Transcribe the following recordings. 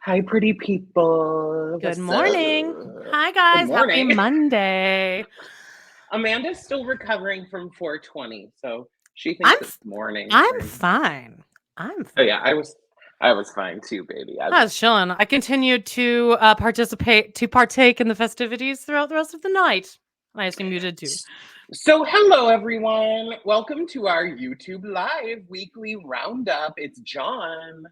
Hi, pretty people. Good morning. Hi, guys. Happy Monday. Amanda's still recovering from 420, so she thinks it's morning. I'm fine. Oh yeah, I was fine too, baby. I was chilling. I continued to partake in the festivities throughout the rest of the night. I assume you did too. So hello, everyone. Welcome to our YouTube Live weekly roundup. It's John.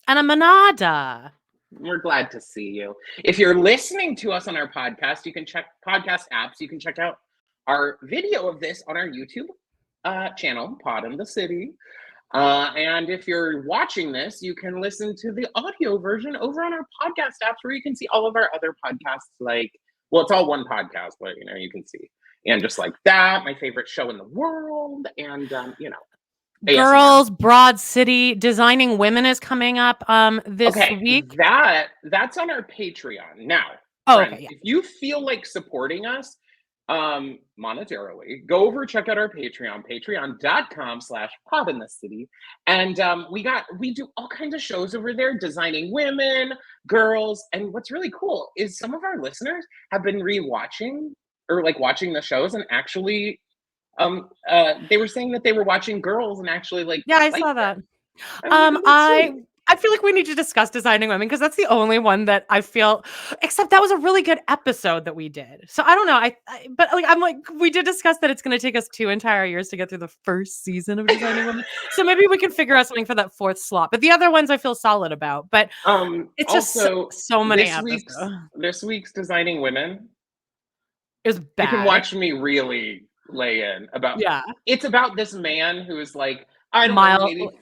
And Amanada. We're glad to see you. If you're listening to us on our podcast, you can check podcast apps. You can check out our video of this on our YouTube channel, Pod in the City. And if you're watching this, you can listen to the audio version over on our podcast apps where you can see all of our other podcasts. It's all one podcast, but you can see. And just like that, my favorite show in the world. And, Girls, Broad City, Designing Women is coming up this week. That's on our Patreon. Now, friends, if you feel like supporting us monetarily, go over, check out our Patreon, patreon.com/podinthecity. And we do all kinds of shows over there, Designing Women, Girls. And what's really cool is some of our listeners have been rewatching or watching the shows and actually they were saying that they were watching Girls and actually I saw that. I feel like we need to discuss Designing Women because that's the only one that I feel, except that was a really good episode that we did. So I don't know. We did discuss that it's going to take us 2 entire years to get through the first season of Designing Women. So maybe we can figure out something for that 4th slot. But the other ones I feel solid about. But it's just so many episodes. This week's Designing Women is bad. You can watch me really lay in about. Yeah, it's about this man who is maybe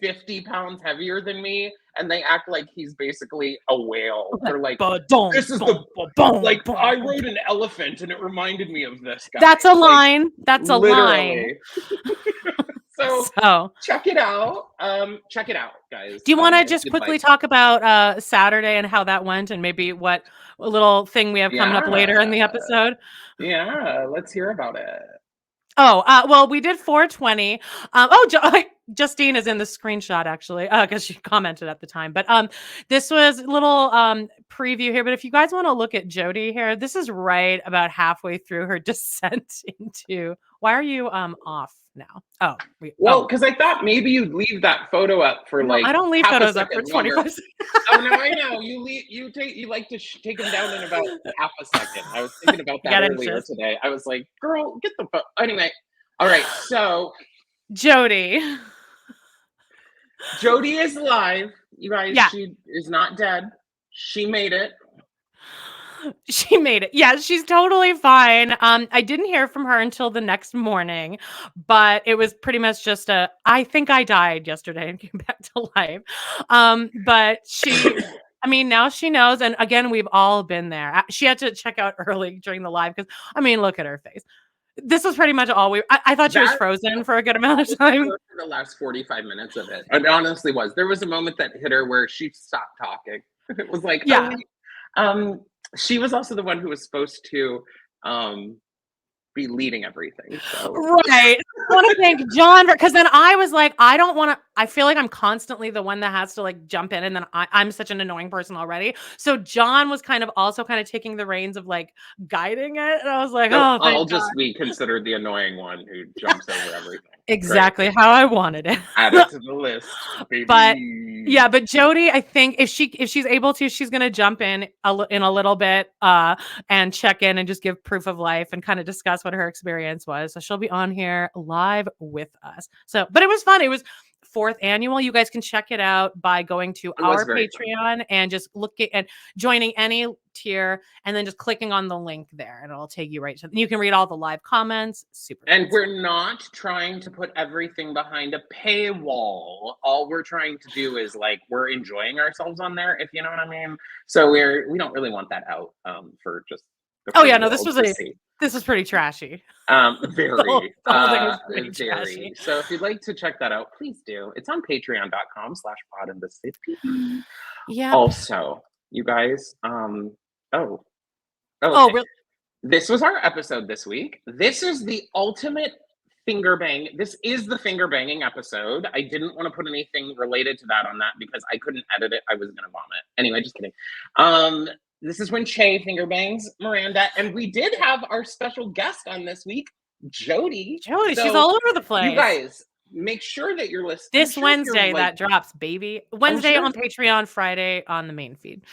50 pounds heavier than me, and they act like he's basically a whale. They're like, this is I rode an elephant and it reminded me of this guy. That's a line. That's a line. So check it out. Check it out, guys. Do you want to just quickly talk about Saturday and how that went, and maybe what little thing we have coming up later in the episode? Yeah, let's hear about it. Well, we did 420. Justine is in the screenshot actually, because she commented at the time. But this was a little preview here. But if you guys want to look at Jody here, this is right about halfway through her descent into. Why are you off now? Because I thought maybe you'd leave that photo up for I don't leave photos up for 25 seconds. Oh no, I know you like to take them down in about half a second. I was thinking about that earlier today. I was like, girl, get the photo. Anyway, all right. So Jody is live, you guys. Yeah. She is not dead. She made it. She made it. Yeah, she's totally fine. I didn't hear from her until the next morning, but it was pretty much just I think I died yesterday and came back to life. But now she knows. And again, we've all been there. She had to check out early during the live because, look at her face. This was pretty much all I thought she was frozen for a good amount of time. For the last 45 minutes of it. It honestly was. There was a moment that hit her where she stopped talking. It was like, she was also the one who was supposed to be leading everything. So. Right. I want to thank John because then I was like, I feel like I'm constantly the one that has to jump in, and then I'm such an annoying person already. So John was kind of taking the reins of guiding it. And I was like, I'll just be considered the annoying one who jumps over everything. Exactly how I wanted it. Add it to the list, baby. But Jody, I think if she's able to, she's gonna jump in a little bit and check in and just give proof of life and kind of discuss what her experience was. So she'll be on here live with us. But it was fun. It was 4th annual. You guys can check it out by going to our Patreon and just looking and joining any tier and then just clicking on the link there and it'll take you right to you can read all the live comments. Super. And we're not trying to put everything behind a paywall. All we're trying to do is like we're enjoying ourselves on there, if you know what I mean. So we don't really want that out for just no, this was pretty trashy. Very, the whole thing was pretty very. Trashy. So if you'd like to check that out, please do. It's on patreon.com/podinthecity. Yeah. Also, you guys, okay. Really? This was our episode this week. This is the ultimate finger bang. This is the finger banging episode. I didn't want to put anything related to that on that because I couldn't edit it. I was gonna vomit. Anyway, just kidding. This is when Che finger bangs Miranda, and we did have our special guest on this week, Jody. So she's all over the place. You guys, make sure that you're listening. This Wednesday that drops, baby. Wednesday on Patreon, Friday on the main feed.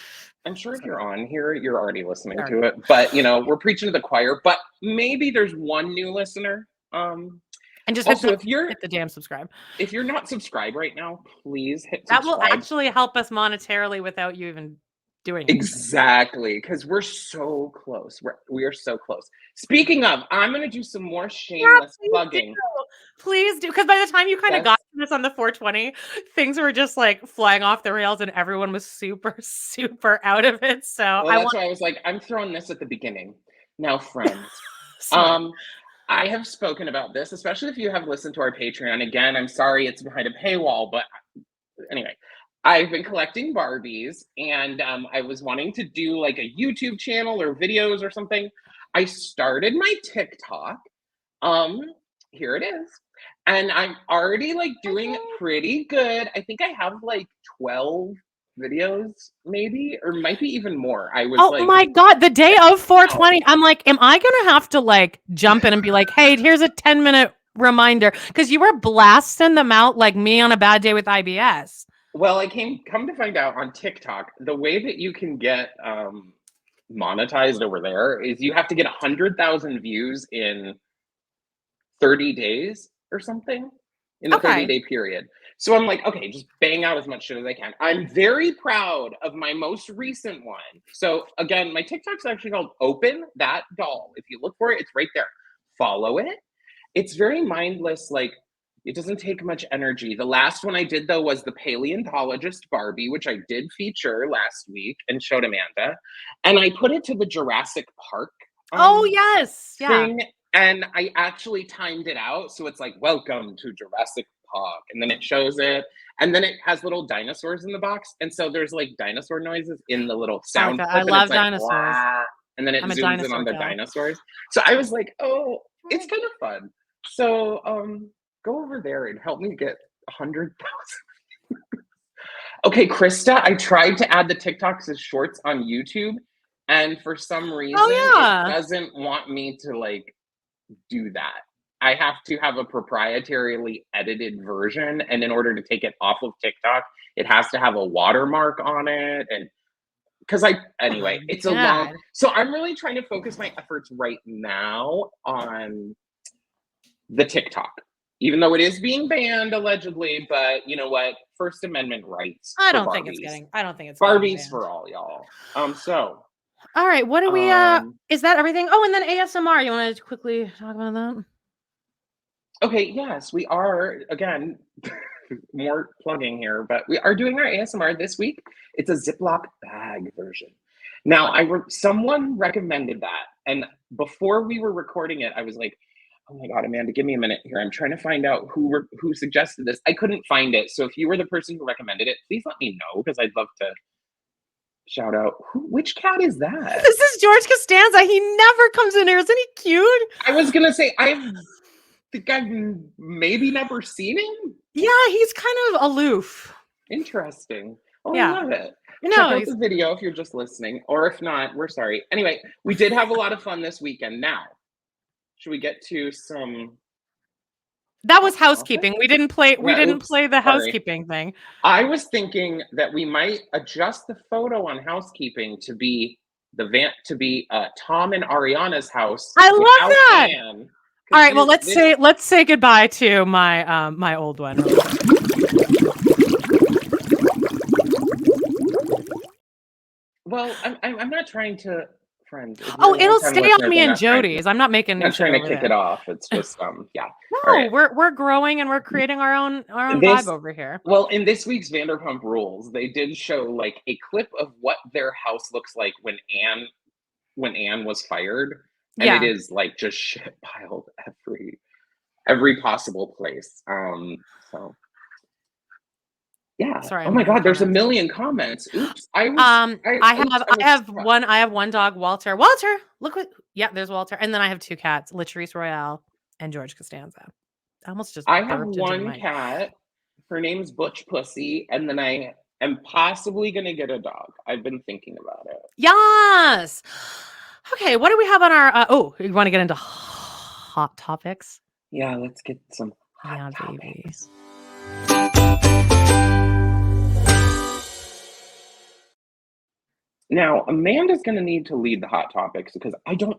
I'm sure if you're on here, you're already listening to it. But we're preaching to the choir. But maybe there's one new listener. And just also, hit the damn subscribe. If you're not subscribed right now, please hit subscribe. That will actually help us monetarily without you even doing it. Exactly, because we're so close. We are so close. Speaking of, I'm gonna do some more shameless plugging. Please do, because by the time you kind of got to this on the 420, things were just like flying off the rails, and everyone was super, super out of it. So that's why I was like, I'm throwing this at the beginning. Now, friends, I have spoken about this, especially if you have listened to our Patreon. Again, I'm sorry it's behind a paywall, but anyway. I've been collecting Barbies and I was wanting to do like a YouTube channel or videos or something. I started my TikTok. Here it is. And I'm already like doing pretty good. I think I have like 12 videos maybe, or might be even more. I was my God, the day of 420, I'm like, am I going to have to like jump in and be like, hey, here's a 10-minute reminder? Because you were blasting them out like me on a bad day with IBS. Well, I come to find out on TikTok, the way that you can get monetized over there is you have to get 100,000 views in 30 days or something in the 30-day period. So I'm like, okay, just bang out as much shit as I can. I'm very proud of my most recent one. So again, my TikTok's actually called Open That Doll. If you look for it, it's right there. Follow it. It's very mindless, like, it doesn't take much energy. The last one I did, though, was the paleontologist Barbie, which I did feature last week and showed Amanda. And I put it to the Jurassic Park thing. And I actually timed it out. So it's like, welcome to Jurassic Park. And then it shows it. And then it has little dinosaurs in the box. And so there's like dinosaur noises in the little sound clip. I love dinosaurs. Wah, and then it zooms in on the dinosaurs. So I was like, oh, it's kind of fun. So, go over there and help me get 100,000. Okay, Krista, I tried to add the TikToks as shorts on YouTube, and for some reason, it doesn't want me to like do that. I have to have a proprietarily edited version, and in order to take it off of TikTok, it has to have a watermark on it, and anyway, it's a long. So I'm really trying to focus my efforts right now on the TikTok. Even though it is being banned allegedly, but you know what? First Amendment rights. I don't think it's Barbies for all, y'all. So. All right, what do we? Is that everything? Oh, and then ASMR. You want to quickly talk about that? Okay. Yes, we are again. More plugging here, but we are doing our ASMR this week. It's a Ziploc bag version. Now, someone recommended that, and before we were recording it, I was like, oh my God, Amanda, give me a minute here. I'm trying to find out who suggested this. I couldn't find it. So if you were the person who recommended it, please let me know because I'd love to shout out. Which cat is that? This is George Costanza. He never comes in here. Isn't he cute? I was going to say, I think I've maybe never seen him. Yeah, he's kind of aloof. Interesting. Oh, I love it. No, check out the video if you're just listening. Or if not, we're sorry. Anyway, we did have a lot of fun this weekend. Now, should we get to some? That was housekeeping. We didn't play the housekeeping thing. I was thinking that we might adjust the photo on housekeeping to be Tom and Ariana's house. I love that. Anne. All right, well, let's say goodbye to my my old one. Well, I'm not trying to, friends. If Oh, you're a it'll long-time stay on listener, me I'm and not trying to, Jody's. I'm not making new not shit trying to over kick there. it off. It's just yeah. All No, right. we're growing and we're creating our own vibe This over here. well, in this week's Vanderpump Rules, they did show like a clip of what their house looks like when Anne was fired, and it Yeah. is like just shit piled every possible place. So yeah. Sorry, Oh I'm my looking at God, there's a comments. million comments. Oops. I I have was one dog, Walter. Walter, look what yeah, there's Walter. And then I have two cats, Latrice Royale and George Costanza. I almost just I have burped into the one mic. cat. Her name's Butch Pussy, and then I am possibly gonna get a dog. I've been thinking about it. Yes. Okay, what do we have on our you want to get into hot topics? Yeah, let's get some hot Yeah, topics. Now, Amanda's going to need to lead the hot topics because I don't,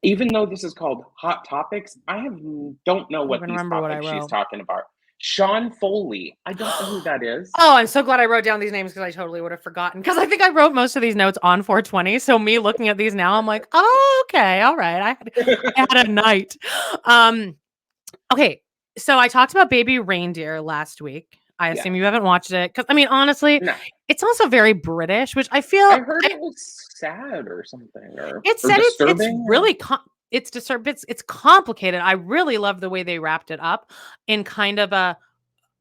even though this is called hot topics, don't know what even these remember what I topics she's wrote. talking about. Sean Foley, I don't know who that is. Oh, I'm so glad I wrote down these names because I totally would have forgotten. Because I think I wrote most of these notes on 420. So me looking at these now, I'm like, oh, okay, all right. I had a night. Okay, so I talked about Baby Reindeer last week. I assume you haven't watched it because I mean, honestly, No, it's also very British, which I feel I heard it was sad or something or said it's disturbing. really it's disturbing. It's complicated. I really love the way they wrapped it up in kind of a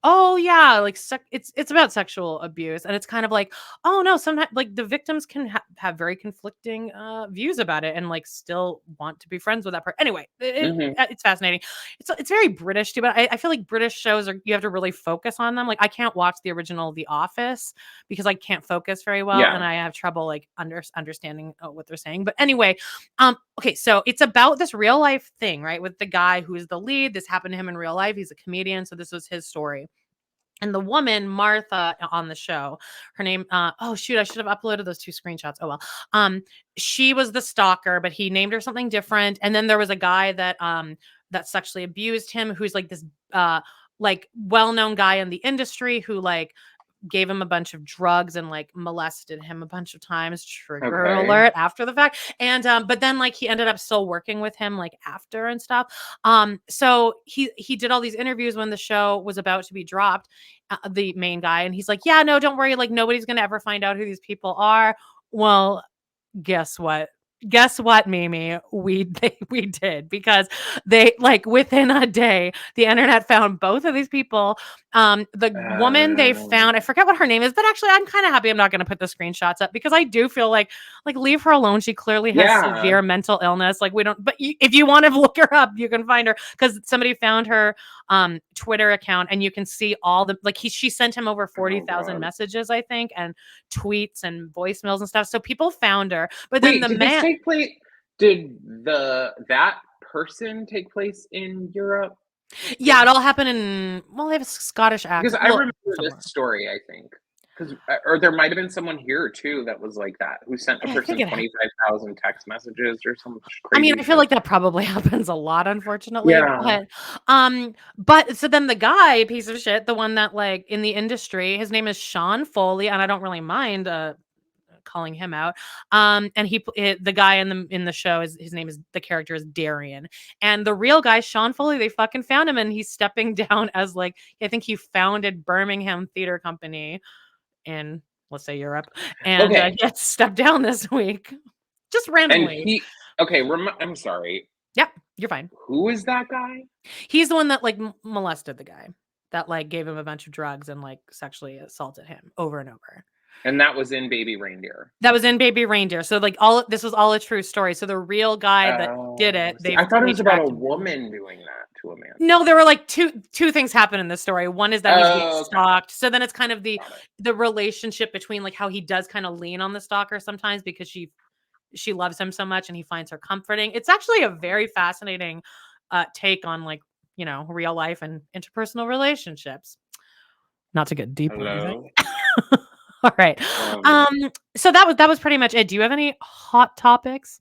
oh yeah, like it's about sexual abuse, and it's kind of like oh no, sometimes like the victims can have very conflicting views about it, and like still want to be friends with that person. Anyway, it's fascinating. It's very British too, but I feel like British shows are you have to really focus on them. Like I can't watch the original The Office because I can't focus very well, and I have trouble like understanding what they're saying. But anyway, okay, so it's about this real life thing, right? With the guy who's the lead. This happened to him in real life. He's a comedian, so this was his story. And the woman, Martha, on the show, her name, oh shoot, I should have uploaded those two screenshots. Oh well. She was the stalker, but he named her something different. And then there was a guy that sexually abused him, who's like this like well-known guy in the industry who like gave him a bunch of drugs and like molested him a bunch of times. Trigger alert after the fact. And but then like he ended up still working with him like after and stuff. So he did all these interviews when the show was about to be dropped, the main guy, and he's like, yeah, no, don't worry, like nobody's gonna ever find out who these people are. Well, guess what? Guess what, Mimi? We did because they like within a day, the internet found both of these people. The woman they found, I forget what her name is, but actually, I'm kind of happy I'm not going to put the screenshots up because I do feel like leave her alone. She clearly has severe mental illness. Like we don't, but if you want to look her up, you can find her because somebody found her Twitter account and you can see all the like she sent him over 40,000 messages, I think, and tweets and voicemails and stuff. So people found her, but then the man. Did that person take place in Europe? Yeah, it all happened in they have a Scottish accent. Because I remember this story, I think. Or there might have been someone here too that was like that, who sent a person 25,000 text messages or something crazy. I mean, I feel like that probably happens a lot, unfortunately. Yeah. But so then the guy, piece of shit, the one that like in the industry, his name is Sean Foley, and I don't really mind calling him out. And the guy in the show his name is the character is Darian, and the real guy Sean Foley, they fucking found him, and he's stepping down as like I think he founded Birmingham Theater Company in let's say Europe, and he had to step down this week, just randomly. I'm sorry. Yep, you're fine. Who is that guy? He's the one that like molested the guy, that like gave him a bunch of drugs and like sexually assaulted him over and over. And that was in Baby Reindeer. That was in Baby Reindeer. So like this was all a true story. So the real guy that did it, I thought it was about a woman doing that to a man. No, there were like two things happen in this story. One is that he's being stalked. So then it's kind of the relationship between like how he does kind of lean on the stalker sometimes because she loves him so much and he finds her comforting. It's actually a very fascinating take on like, you know, real life and interpersonal relationships. Not to get deep. All right. So that was pretty much it. Do you have any hot topics?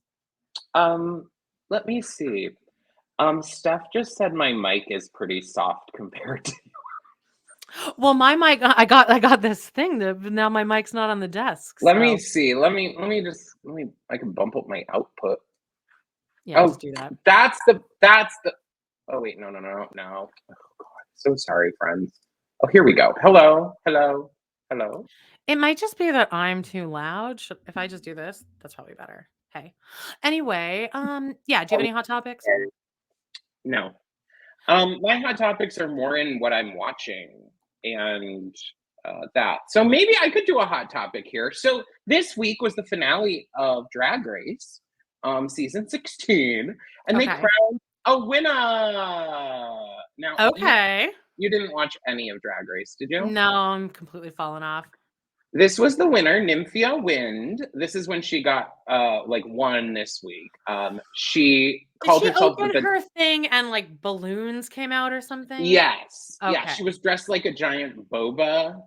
Let me see. Steph just said my mic is pretty soft compared to. Well, my mic, I got this thing that now my mic's not on the desk. Let me so- see. I can bump up my output. Yeah, Oh, just do that. That's the. Oh wait, no. Oh God, so sorry, friends. Oh, here we go. Hello. It might just be that I'm too loud. If I just do this, that's probably better. Hey. Anyway, yeah, do you have any hot topics? No. My hot topics are more in what I'm watching and that. So maybe I could do a hot topic here. So this week was the finale of Drag Race, season 16, and they Okay. crowned a winner. Now, Okay. you didn't watch any of Drag Race, did you? No, I'm completely falling off. This was the winner, Nymphia Wind. This is when she got won this week. She called Did she herself open her thing and like balloons came out or something? Yes. Okay. Yeah, she was dressed like a giant boba.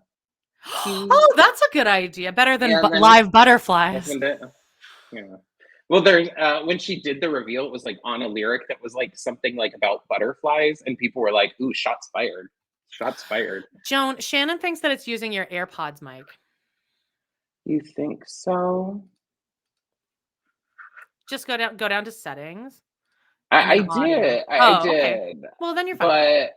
Oh, that's a good idea. Better than And then- live butterflies. Wasn't it? Yeah. Well, there's when she did the reveal, it was like on a lyric that was like something like about butterflies, and people were like, "Ooh, shots fired! Shots fired!" Joan, Shannon thinks that it's using your AirPods mic. You think so? Just go down to settings. I and then audio. did. I Oh, did. okay. Well, then you're fine. But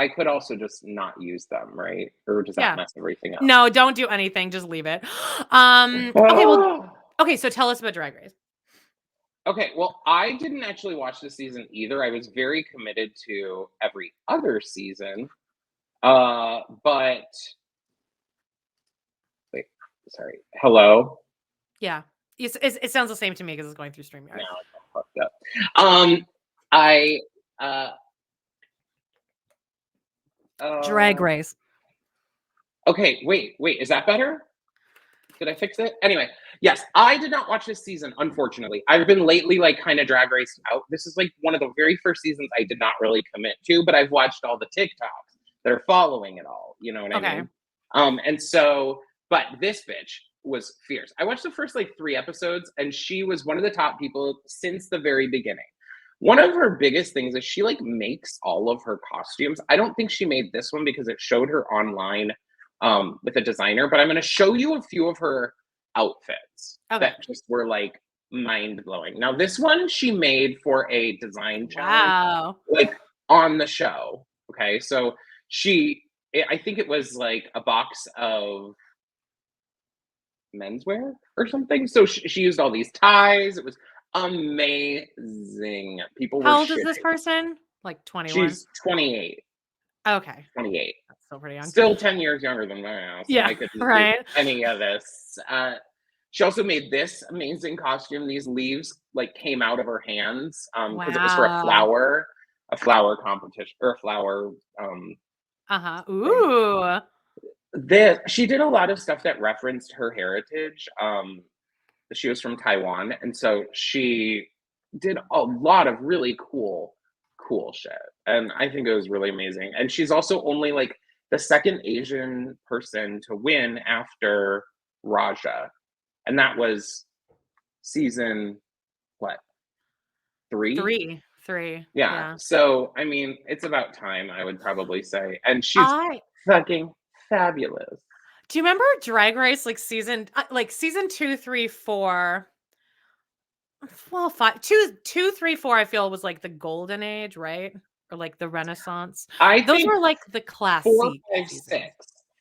I could also just not use them, right? Or does that Yeah. mess everything up? No, don't do anything. Just leave it. Okay, well, okay. So tell us about Drag Race. Okay, well, I didn't actually watch this season either. I was very committed to every other season. But wait, sorry. Hello? Yeah. It sounds the same to me because it's going through StreamYard. No, it's all fucked up. Drag Race. Okay, wait, is that better? Did I fix it? Anyway, yes, I did not watch this season, unfortunately. I've been lately like kind of drag raced out. This is like one of the very first seasons I did not really commit to, but I've watched all the TikToks that are following it all. You know what I mean? And so, but this bitch was fierce. I watched the first like 3 episodes, and she was one of the top people since the very beginning. One of her biggest things is she like makes all of her costumes. I don't think she made this one because it showed her online with a designer, but I'm going to show you a few of her outfits that just were like mind blowing. Now, this one she made for a design challenge, like on the show. Okay, so I think it was like a box of menswear or something. So she used all these ties. It was amazing. People were How old is this person? Like 21? She's 28. Okay. 28. That's still pretty young. Still 10 years younger than I. So yeah, I couldn't right. do any of this. She also made this amazing costume. These leaves like came out of her hands because it was for a flower competition or a flower. Ooh. She did a lot of stuff that referenced her heritage. She was from Taiwan, and so she did a lot of really cool shit, and I think it was really amazing. And she's also only like the second Asian person to win after Raja, and that was season what? 3? 3. Yeah. So I mean, it's about time, I would probably say, and she's fucking fabulous. Do you remember Drag Race like season 2, 3, 4? Well, 5, 2, 3, 4. I feel was like the golden age, right? Or like the Renaissance. Those were like the classic.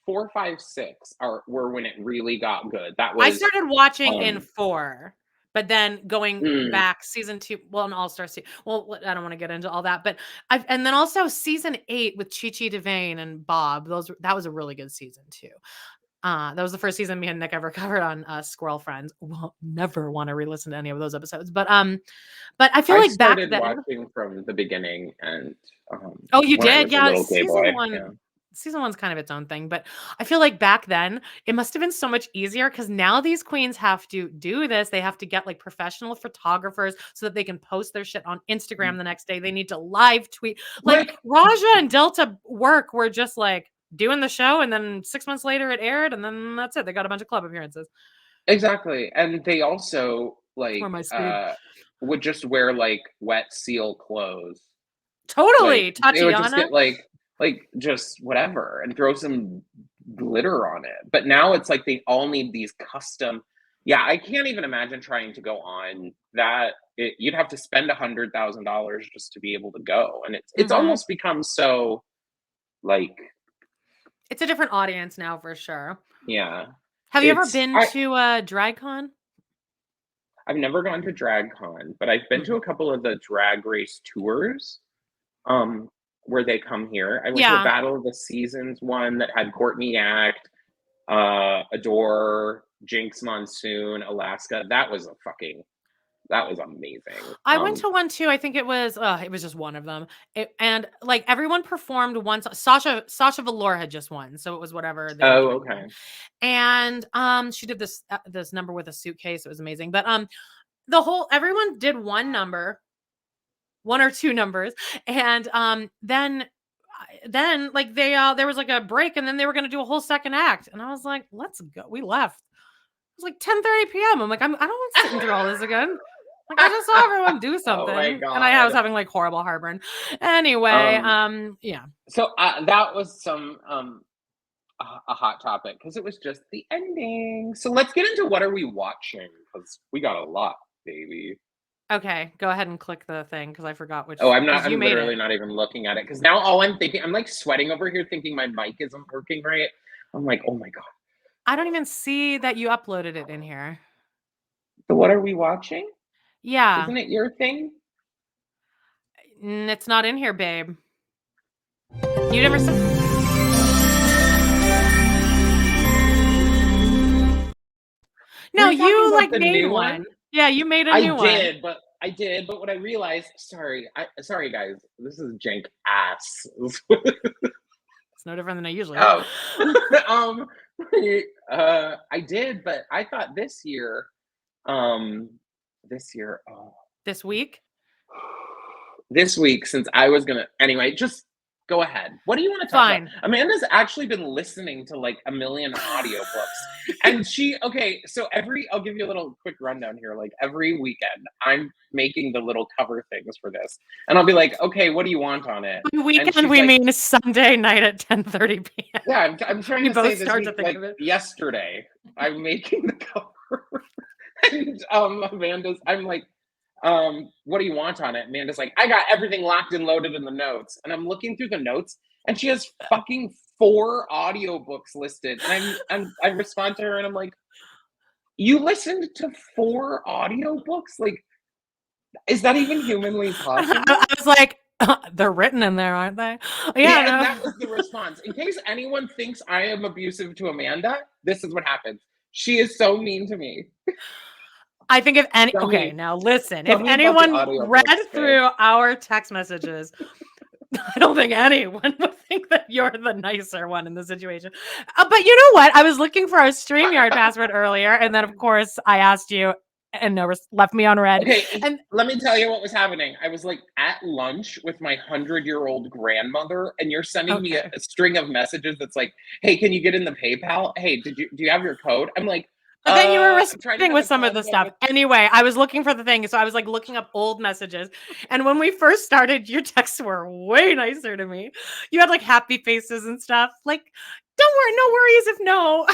4, 5, 6 were when it really got good. That was I started watching in 4, but then going back season 2, well, in All Stars 2. Well, I don't want to get into all that, but and then also season 8 with Chi Chi DeVayne and Bob. That was a really good season too. That was the first season me and Nick ever covered on Squirrel Friends. We'll never want to re-listen to any of those episodes, but I feel like back then watching from the beginning and oh, you did? Yeah, season 1's kind of its own thing, but I feel like back then it must have been so much easier because now these queens have to do this. They have to get like professional photographers so that they can post their shit on Instagram the next day. They need to live tweet. Like Raja and Delta were just like doing the show, and then 6 months later it aired, and then that's it. They got a bunch of club appearances. Exactly. And they also like would just wear like wet seal clothes. Totally, Like they would just Tatiana. get like just whatever and throw some glitter on it. But now it's like they all need these custom. Yeah, I can't even imagine trying to go on that. You'd have to spend $100,000 just to be able to go, and it's almost become so like It's a different audience now for sure. yeah. Have you ever been to DragCon? I've never gone to DragCon, but I've been to a couple of the drag race tours. Where they come here. I went to a Battle of the Seasons one that had Courtney Act, Adore, Jinx Monsoon, Alaska. That was amazing. I went to one too. I think it was just one of them. And like everyone performed once. Sasha Velour had just won, so it was whatever. Okay. And she did this number with a suitcase. It was amazing. But everyone did one number, one or two numbers, and then like there was like a break, and then they were going to do a whole second act, and I was like, let's go. We left. It was like 10:30 p.m. I'm like, I don't want to sit through all this again. Like I just saw everyone do something, and I was having like horrible heartburn. Anyway, yeah. So that was some a hot topic because it was just the ending. So let's get into what are we watching because we got a lot, baby. Okay, go ahead and click the thing because I forgot which. I'm literally not even looking at it because now all I'm thinking, I'm like sweating over here thinking my mic isn't working right. I'm like, oh my God. I don't even see that you uploaded it in here. So what are we watching? Yeah. Isn't it your thing? It's not in here, babe. You never said. No, you like made one. Yeah, you made a new one. I did, but what I realized, sorry guys, this is jank ass. It's no different than I usually do. I did, but I thought this year, this week, since I was gonna, anyway, just go ahead. What do you want to talk about? Amanda's actually been listening to like a million audiobooks. And I'll give you a little quick rundown here. Like every weekend, I'm making the little cover things for this. And I'll be like, okay, what do you want on it? Weekend, we mean Sunday night at 10:30 p.m. Yeah, I'm trying to say this week, like yesterday, I'm making the cover. And I'm like, what do you want on it? Amanda's like, I got everything locked and loaded in the notes. And I'm looking through the notes and she has fucking 4 audiobooks listed. And I respond to her and I'm like, you listened to 4 audiobooks? Like, is that even humanly possible? I was like, they're written in there, aren't they? Yeah, and that was the response. In case anyone thinks I am abusive to Amanda, this is what happens. She is so mean to me. I think now listen, if anyone read through our text messages, I don't think anyone would think that you're the nicer one in the situation. But you know what? I was looking for our StreamYard password earlier, and then of course I asked you, and left me on red. Okay, and let me tell you what was happening. I was like at lunch with my 100-year-old grandmother, and you're sending me a string of messages that's like, "Hey, can you get in the PayPal? Hey, do you have your code?" I'm like. But then you were responding with some of the stuff. Anyway, I was looking for the thing. So I was like looking up old messages. And when we first started, your texts were way nicer to me. You had like happy faces and stuff. Like, don't worry, no worries if no.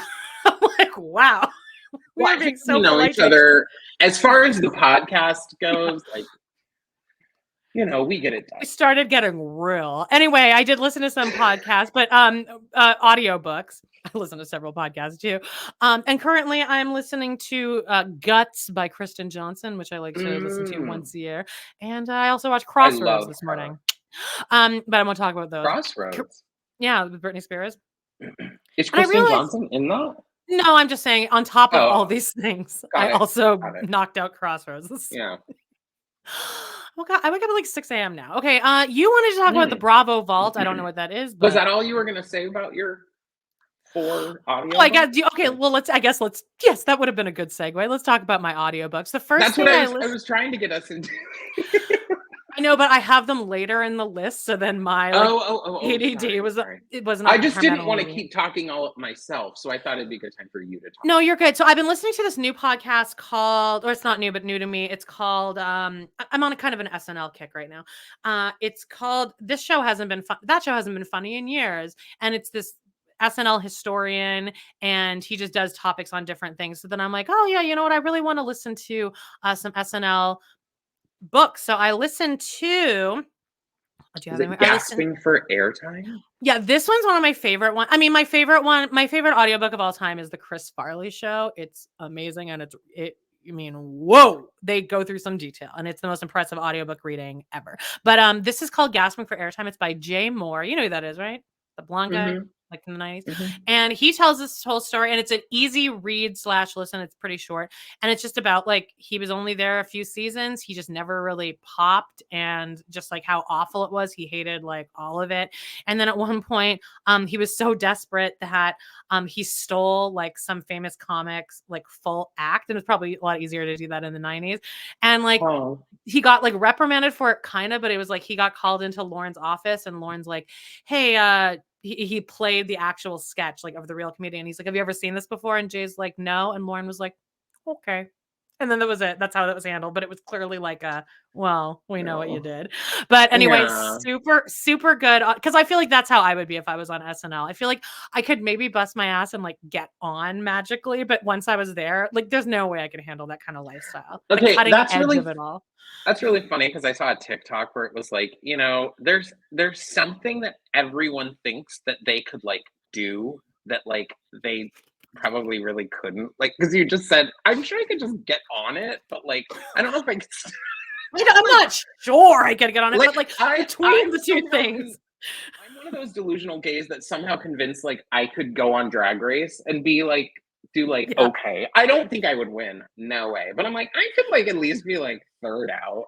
I'm like, wow. We're being so polite. Each other. As far as the podcast goes, like, we get it done. We started getting real. Anyway, I did listen to some podcasts, but audiobooks. I listen to several podcasts too. And currently I'm listening to Guts by Kristen Johnson, which I like to listen to once a year. And I also watched Crossroads this morning. But I won't talk about those. Crossroads? Yeah, with Britney Spears. Is Kristen Johnson in that? No, I'm just saying on top of all these things, I also knocked out Crossroads. Yeah. Oh God, I wake up at like 6 a.m. now. Okay, you wanted to talk about the Bravo Vault. I don't know what that is. But... Was that all you were going to say about your 4 audiobooks? Oh, I got okay. Well, let's. Yes, that would have been a good segue. Let's talk about my audiobooks. The first thing I was trying to get us into. I know, but I have them later in the list, so then my ADD sorry. it was I not just didn't want to hyperventilating. keep talking all myself, so I thought it'd be a good time for you to talk. No, you're good. So I've been listening to this new podcast called, or it's not new, but new to me. It's called, I'm on a kind of an SNL kick right now. It's called, this show hasn't been fun. That show hasn't been funny in years. And it's this SNL historian, and he just does topics on different things. So then I'm like, oh yeah, you know what? I really want to listen to some SNL books. So I listened to, do you Is have it gasping for airtime? Yeah, this one's one of my favorite one. I mean, my favorite audiobook of all time is the Chris Farley Show. It's amazing, and I mean, whoa, they go through some detail, and it's the most impressive audiobook reading ever. But this is called Gasping for Airtime. It's by Jay Moore. You know who that is, right? The blonde guy, like in the 90s. And he tells this whole story, and it's an easy read / listen. It's pretty short. And it's just about like, he was only there a few seasons. He just never really popped, and just like how awful it was. He hated like all of it. And then at one point, he was so desperate that he stole like some famous comics, like full act. And it was probably a lot easier to do that in the 90s. And like, he got like reprimanded for it kind of, but it was like, he got called into Lauren's office, and Lauren's like, hey, he played the actual sketch like of the real comedian. He's like, have you ever seen this before? And Jay's like, no. And Lauren was like, okay. And then that was it. That's how that was handled. But it was clearly like well, we know what you did. But anyway, super, super good. Because I feel like that's how I would be if I was on SNL. I feel like I could maybe bust my ass and like get on magically. But once I was there, like there's no way I could handle that kind of lifestyle. Okay, the cutting edge of it all. That's really funny, because I saw a TikTok where it was like, you know, there's something that everyone thinks that they could like do that like they probably really couldn't, like, because you just said, I'm sure I could just get on it, but like I don't know if I could. I'm not sure I could get on it, but like between the two things. I'm one of those delusional gays that somehow convinced like I could go on Drag Race and be like, okay. I don't think I would win. No way. But I'm like, I could like at least be like third out.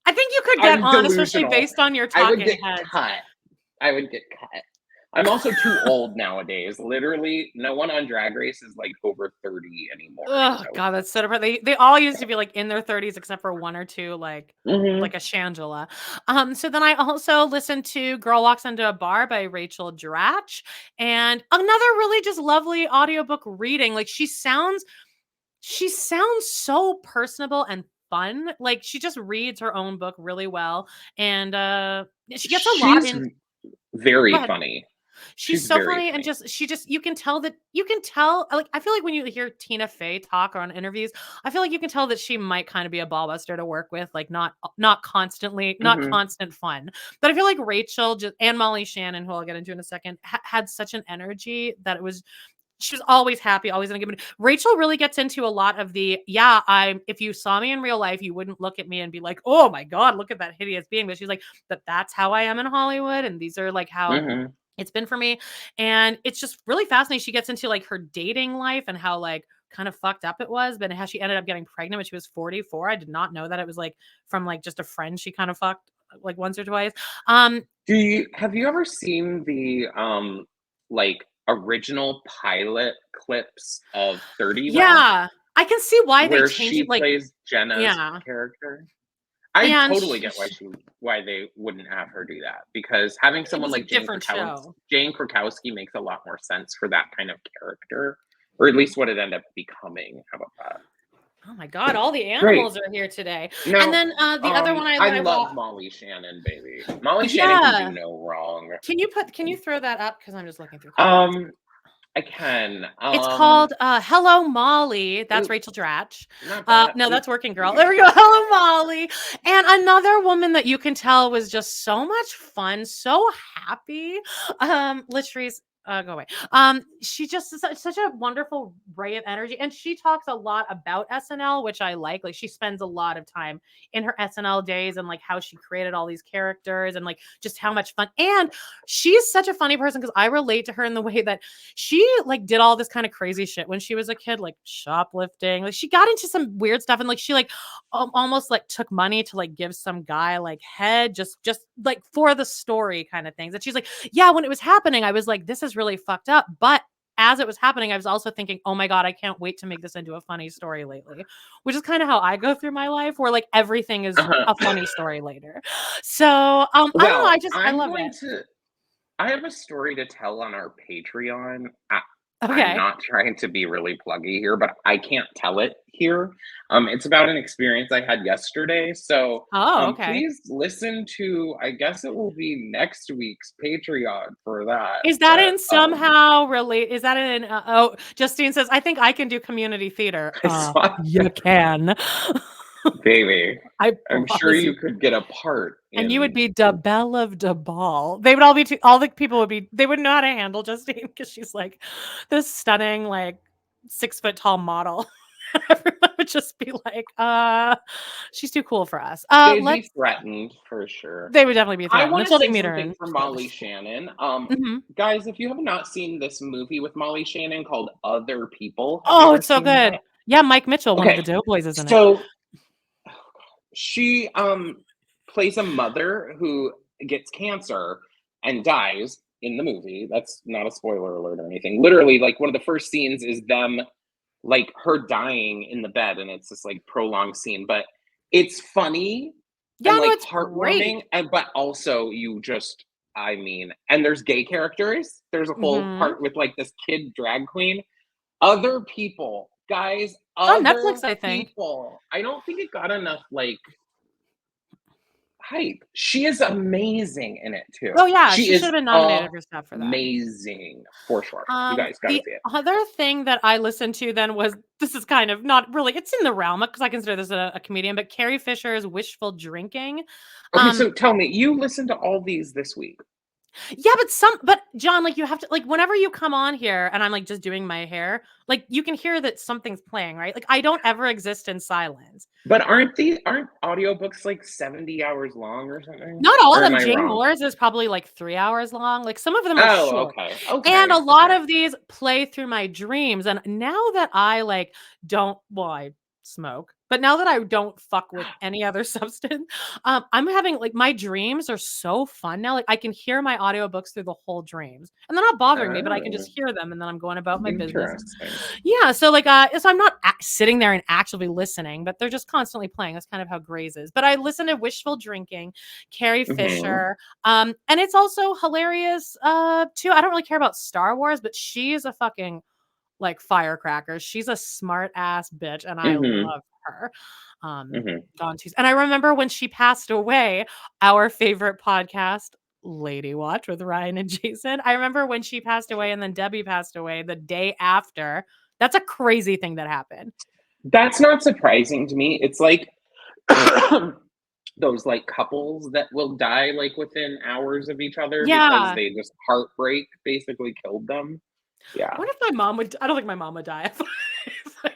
I think you could get on, especially based on your talking heads. I would get cut. I'm also too old nowadays. Literally, no one on Drag Race is like over 30 anymore. Oh God, that's so different. They all used to be like in their 30s, except for one or two, like like a Shangela. So then I also listened to Girl Walks Into a Bar by Rachel Dratch, and another really just lovely audiobook reading. Like she sounds so personable and fun. Like she just reads her own book really well, and she gets a lot in. Very funny. She's so funny, and you can tell like, I feel like when you hear Tina Fey talk on interviews, I feel like you can tell that she might kind of be a ballbuster to work with, like not constantly, not constant fun. But I feel like Rachel and Molly Shannon, who I'll get into in a second, had such an energy that she was always happy, always in a good mood. Rachel really gets into a lot of if you saw me in real life, you wouldn't look at me and be like, oh my God, look at that hideous being. But she's like, that's how I am in Hollywood. And these are like how it's been for me. And it's just really fascinating. She gets into like her dating life and how like kind of fucked up it was, but how she ended up getting pregnant when she was 44. I did not know that it was like from like just a friend she kind of fucked like once or twice. Have you ever seen the like original pilot clips of 30 Rock? Yeah, I can see why they changed it. Like, plays Jenna's character. I totally get why they wouldn't have her do that, because having someone like Jane Krakowski makes a lot more sense for that kind of character, or at least what it ended up becoming. How about that? Oh my God, all the animals are here today. No, and then the other one I love Molly Shannon, baby. Molly Shannon can do no wrong. Can you throw that up? Because I'm just looking through. I can. It's called Hello Molly. That's Rachel Dratch. No, that's Working Girl. There we go. Hello Molly. And another woman that you can tell was just so much fun, so happy. Latrice, go away. She just is such a wonderful ray of energy, and she talks a lot about SNL, which I like. Like she spends a lot of time in her SNL days and like how she created all these characters and like just how much fun. And she's such a funny person because I relate to her in the way that she like did all this kind of crazy shit when she was a kid, like shoplifting. Like she got into some weird stuff, and like she like almost like took money to like give some guy like head just like for the story kind of things. And she's like, yeah, when it was happening, I was like, this is really fucked up. But as it was happening, I was also thinking, oh my God, I can't wait to make this into a funny story lately, which is kind of how I go through my life, where like everything is a funny story later. So I don't know. I love it. I have a story to tell on our Patreon. I'm Okay. not trying to be really pluggy here, but I can't tell it here. It's about an experience I had yesterday. So Oh, okay. please listen to, I guess it will be next week's Patreon for that. Is that in somehow relate? Is that in? Oh, Justine says, I think I can do community theater. You can. Baby, I I'm sure you could get a part. And you would be the belle of the ball. They would all be, all the people would be, they wouldn't know how to handle Justine because she's like this stunning, like 6 foot tall model. Everyone would just be like, she's too cool for us. They'd be threatened for sure. They would definitely be threatened. I want to say something for Molly Shannon. Guys, if you have not seen this movie with Molly Shannon called Other People, it's so good. That? Yeah, Mike Mitchell, one of the Doughboys, isn't it? So she plays a mother who gets cancer and dies in the movie. That's not a spoiler alert or anything. Literally, like one of the first scenes is them, like her dying in the bed, and it's this like prolonged scene. But it's funny, and like it's heartwarming, but also and there's gay characters. There's a whole part with like this kid drag queen. Other People, guys. On Netflix, I think. I don't think it got enough like hype. She is amazing in it too. Oh yeah, she should have been nominated for stuff for that. Amazing, for sure. You guys gotta see it. The other thing that I listened to then was, this is kind of not really, it's in the realm because I consider this a comedian, but Carrie Fisher's Wishful Drinking. Okay, so tell me, you listened to all these this week. Yeah, but John, like you have to, like whenever you come on here and I'm like just doing my hair, like you can hear that something's playing, right? Like I don't ever exist in silence. But aren't audiobooks like 70 hours long or something? Not all of them. Jane Moore's is probably like 3 hours long. Like some of them are short. Okay. And a lot of these play through my dreams. And now that I like I smoke, but now that I don't fuck with any other substance, I'm having like my dreams are so fun now. Like I can hear my audiobooks through the whole dreams, and they're not bothering me, but I can just hear them, and then I'm going about my business. Yeah, so like, so I'm not sitting there and actively listening, but they're just constantly playing. That's kind of how Grey's is. But I listen to Wishful Drinking, Carrie Fisher, and it's also hilarious too. I don't really care about Star Wars, but she is a fucking like firecracker. She's a smart ass bitch, and I love her. And I remember when she passed away, our favorite podcast, Lady Watch with Ryan and Jason. I remember when she passed away, and then Debbie passed away the day after. That's a crazy thing that happened. That's not surprising to me. It's like those like couples that will die like within hours of each other because they just heartbreak basically killed them. Yeah. What if my mom would? I don't think my mom would die. I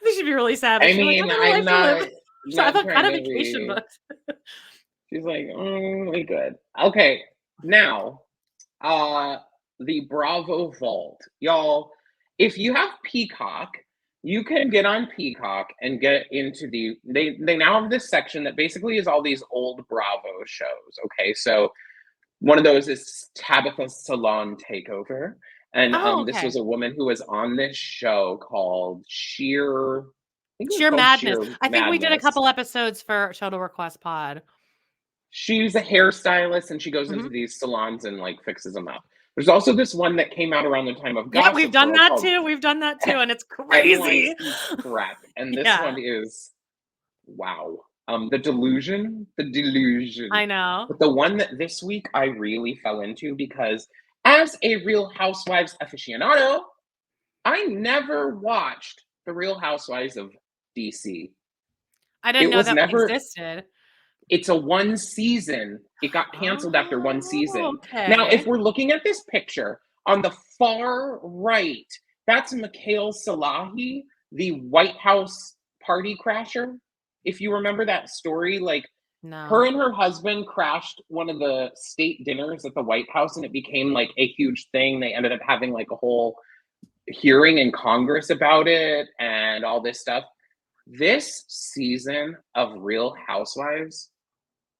think she'd be really sad. I mean, I'm not. I thought kind of vacation, but she's like, really good. Okay, now, the Bravo Vault, y'all. If you have Peacock, you can get on Peacock and get into they now have this section that basically is all these old Bravo shows. Okay, so one of those is Tabitha's Salon Takeover. And this was a woman who was on this show called Sheer Madness. I think we did a couple episodes for Total Request Pod. She's a hairstylist, and she goes into these salons and like fixes them up. There's also this one that came out around the time of Gossip we've done that too. We've done that too, and it's crazy. Correct. And this one is wow. The delusion. I know. But the one that this week I really fell into because as a Real Housewives aficionado, I never watched the Real Housewives of DC. I didn't know that existed. It's a one season. It got canceled after one season. Okay. Now, if we're looking at this picture, on the far right, that's Mikhail Salahi, the White House party crasher. If you remember that story, like, her and her husband crashed one of the state dinners at the White House, and it became like a huge thing. They ended up having like a whole hearing in Congress about it and all this stuff. This season of Real Housewives,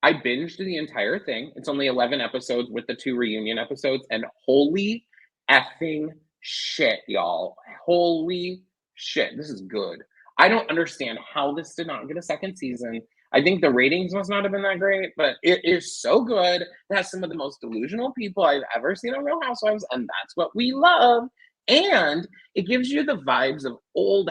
I binged the entire thing. It's only 11 episodes with the 2 reunion episodes, and holy effing shit, y'all. Holy shit, this is good. I don't understand how this did not get a second season. I think the ratings must not have been that great, but it is so good. It has some of the most delusional people I've ever seen on Real Housewives, and that's what we love. And it gives you the vibes of old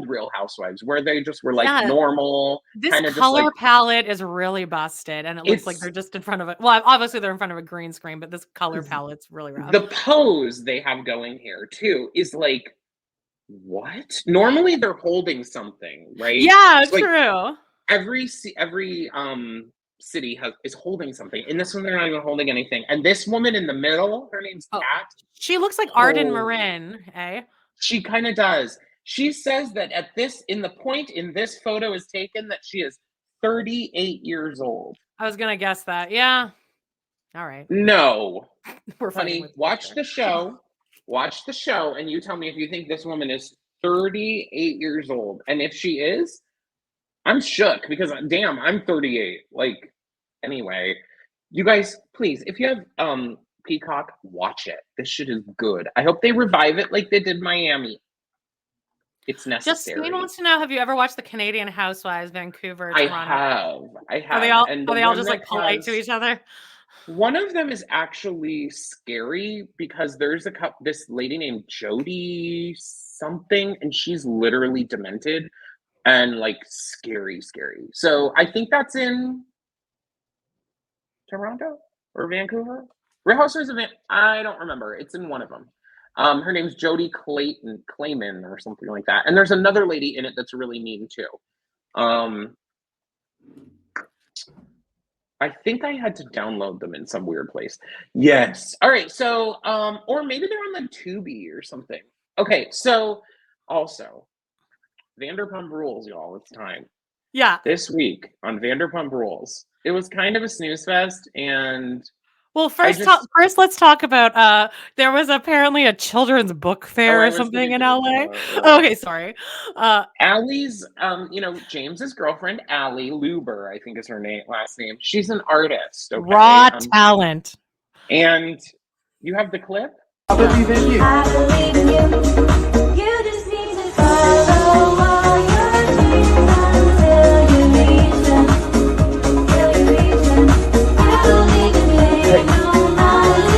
Real Housewives, where they just were like normal. This kind of color just like, palette is really busted, and it looks like they're just in front of it. Well, obviously they're in front of a green screen, but this color palette's really rough. The pose they have going here too is like, what? Normally they're holding something, right? Yeah, so, like, true. Every city is holding something. In this one, they're not even holding anything. And this woman in the middle, her name's Kat. She looks like Arden Marin, eh? She kind of does. She says that the point in this photo is taken that she is 38 years old. I was gonna guess that. Yeah. All right. No. We're honey, watch the show. Watch the show, and you tell me if you think this woman is 38 years old. And if she is, I'm shook because damn, I'm 38. Like, anyway, you guys, please, if you have Peacock, watch it. This shit is good. I hope they revive it like they did Miami. It's necessary. Justine wants to know: have you ever watched the Canadian Housewives, Vancouver, Toronto? I have. Are they all just like polite to each other? One of them is actually scary because there's this lady named Jody something, and she's literally demented. And like scary. So I think that's in Toronto or Vancouver. Real Housewives of I don't remember. It's in one of them. Her name's Jody Clayman or something like that. And there's another lady in it that's really mean too. I think I had to download them in some weird place. Yes. All right. So, or maybe they're on the Tubi or something. Okay. So also, Vanderpump Rules, y'all. It's time. Yeah. This week on Vanderpump Rules, it was kind of a snooze fest, and well, first let's talk about there was apparently a children's book fair or something in LA. Okay, sorry. Allie's, James's girlfriend, Allie Luber, I think is her last name. She's an artist. Okay? Raw talent. And you have the clip. I believe in you. I believe in you. You just need to follow all your dreams until you reach them. Till you reach them. I believe in you. No matter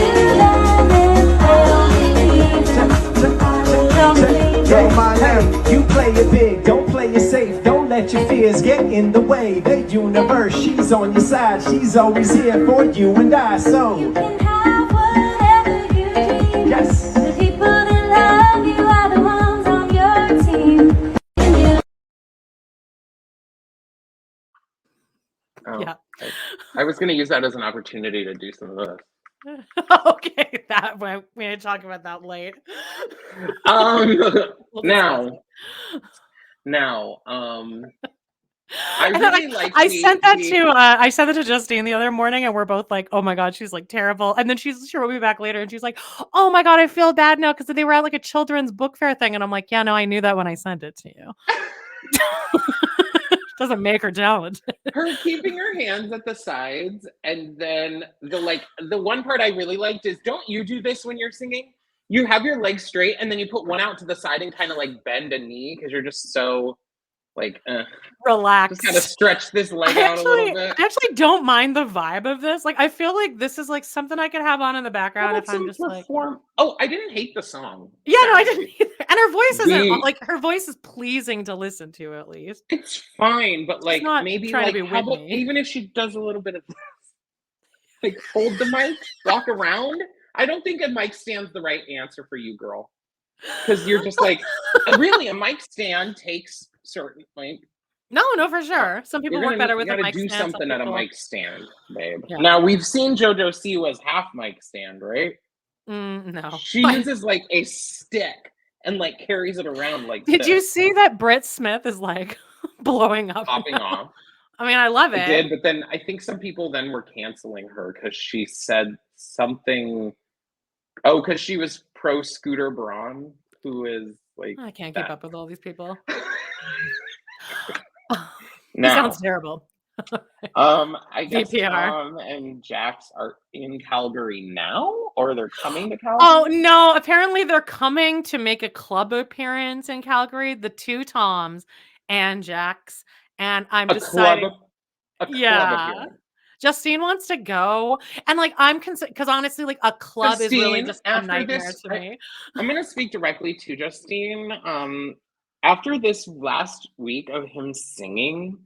Yo, my name, you play it big, don't play it safe, don't let your fears get in the way. The universe, she's on your side, she's always here for you and I, so you can have whatever you dream. Yes. The people that love you are the ones on your team. Yeah. I was going to use that as an opportunity to do some of this. Okay, we need to talk about that late. I sent that to Justine the other morning, and we're both like, "Oh my god, she's like terrible." And then she wrote me back later, and she's like, "Oh my god, I feel bad now because they were at like a children's book fair thing." And I'm like, "Yeah, no, I knew that when I sent it to you." Doesn't make her talented. Her keeping her hands at the sides, and then the one part I really liked is, don't you do this when you're singing? You have your legs straight, and then you put one out to the side and kind of like bend a knee because you're just so like relax. Just kind of stretch this leg out a little bit. I actually don't mind the vibe of this. Like, I feel like this is like something I could have on in the background if I'm just like. Oh, I didn't hate the song. Yeah, no, I didn't either. And her voice isn't like, her voice is pleasing to listen to at least. It's fine, but like maybe like even if she does a little bit of this, like hold the mic, walk around. I don't think a mic stand's the right answer for you, girl, because you're just like really a mic stand takes certain like. No, for sure. Some people work better with a mic stand. You gotta do something at a mic stand, babe. Yeah. Now we've seen JoJo Siwa's half mic stand, right? No. She uses like a stick and like carries it around like. Did you see that Britt Smith is like blowing up? Popping off. I mean, I love it. I did, but then I think some people then were canceling her because she said something. Oh, because she was pro Scooter Braun, who is like. I can't keep up with all these people. Now, sounds terrible. I guess VPR. Tom and Jax are in Calgary now, or they're coming to Calgary? Oh no! Apparently, they're coming to make a club appearance in Calgary. The two Toms and Jax, and I'm a deciding. club Yeah, appearance. Justine wants to go, and like I'm concerned because honestly, like a club is really Justine, just a after nightmare this, to me. I'm gonna speak directly to Justine. After this last week of him singing,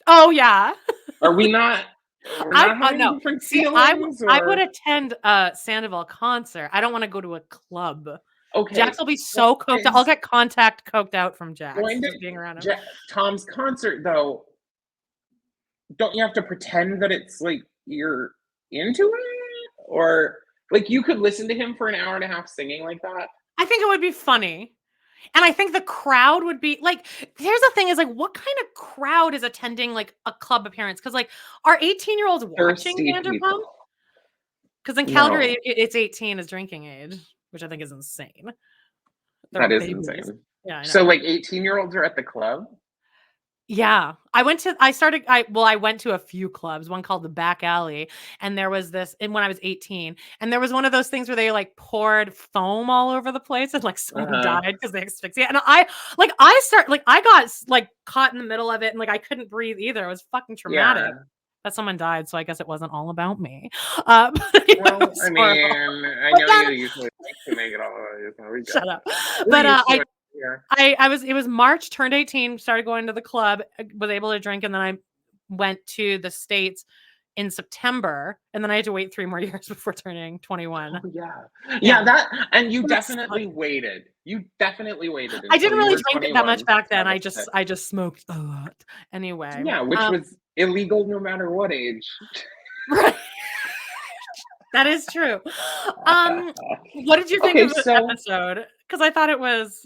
Oh yeah. are we not? We're not having No. different See, I feelings, would or attend a Sandoval concert. I don't want to go to a club. okay? Jax will be so coked out. I'll get contact coked out from Jax Going to just being around him. Tom's concert though. Don't you have to pretend that it's like you're into it, or like you could listen to him for an hour and a half singing like that? I think it would be funny. And I think the crowd would be like, here's the thing is like, what kind of crowd is attending like a club appearance? Because like, are 18-year-olds watching Thirsty Vanderpump? people. Because in Calgary, No. it's 18 is drinking age, which I think is insane. That is babies. insane. Yeah, I know. So like 18-year-olds are at the club? Yeah. I went to a few clubs, one called the Back Alley, and there was this, and when I was 18, and there was one of those things where they like poured foam all over the place and like someone died because they asphyxiated. And I got like caught in the middle of it and like I couldn't breathe either. It was fucking traumatic. Yeah. That someone died, so I guess it wasn't all about me. But it Well, was I horrible. mean, I But know then- you usually like to make it all. So we Shut up. We're But used to it here. it was March, turned 18, started going to the club, was able to drink, and then I went to the States in September, and then I had to wait 3 more years before turning 21. Oh, yeah. Yeah. Yeah, that, and you That definitely waited. You definitely waited. I didn't until you really were drink it 21 that much back then. to I have just sex. smoked a lot. Anyway. Yeah, which was illegal no matter what age. Right. That is true. What did you think Okay, of this so- episode? Because I thought it was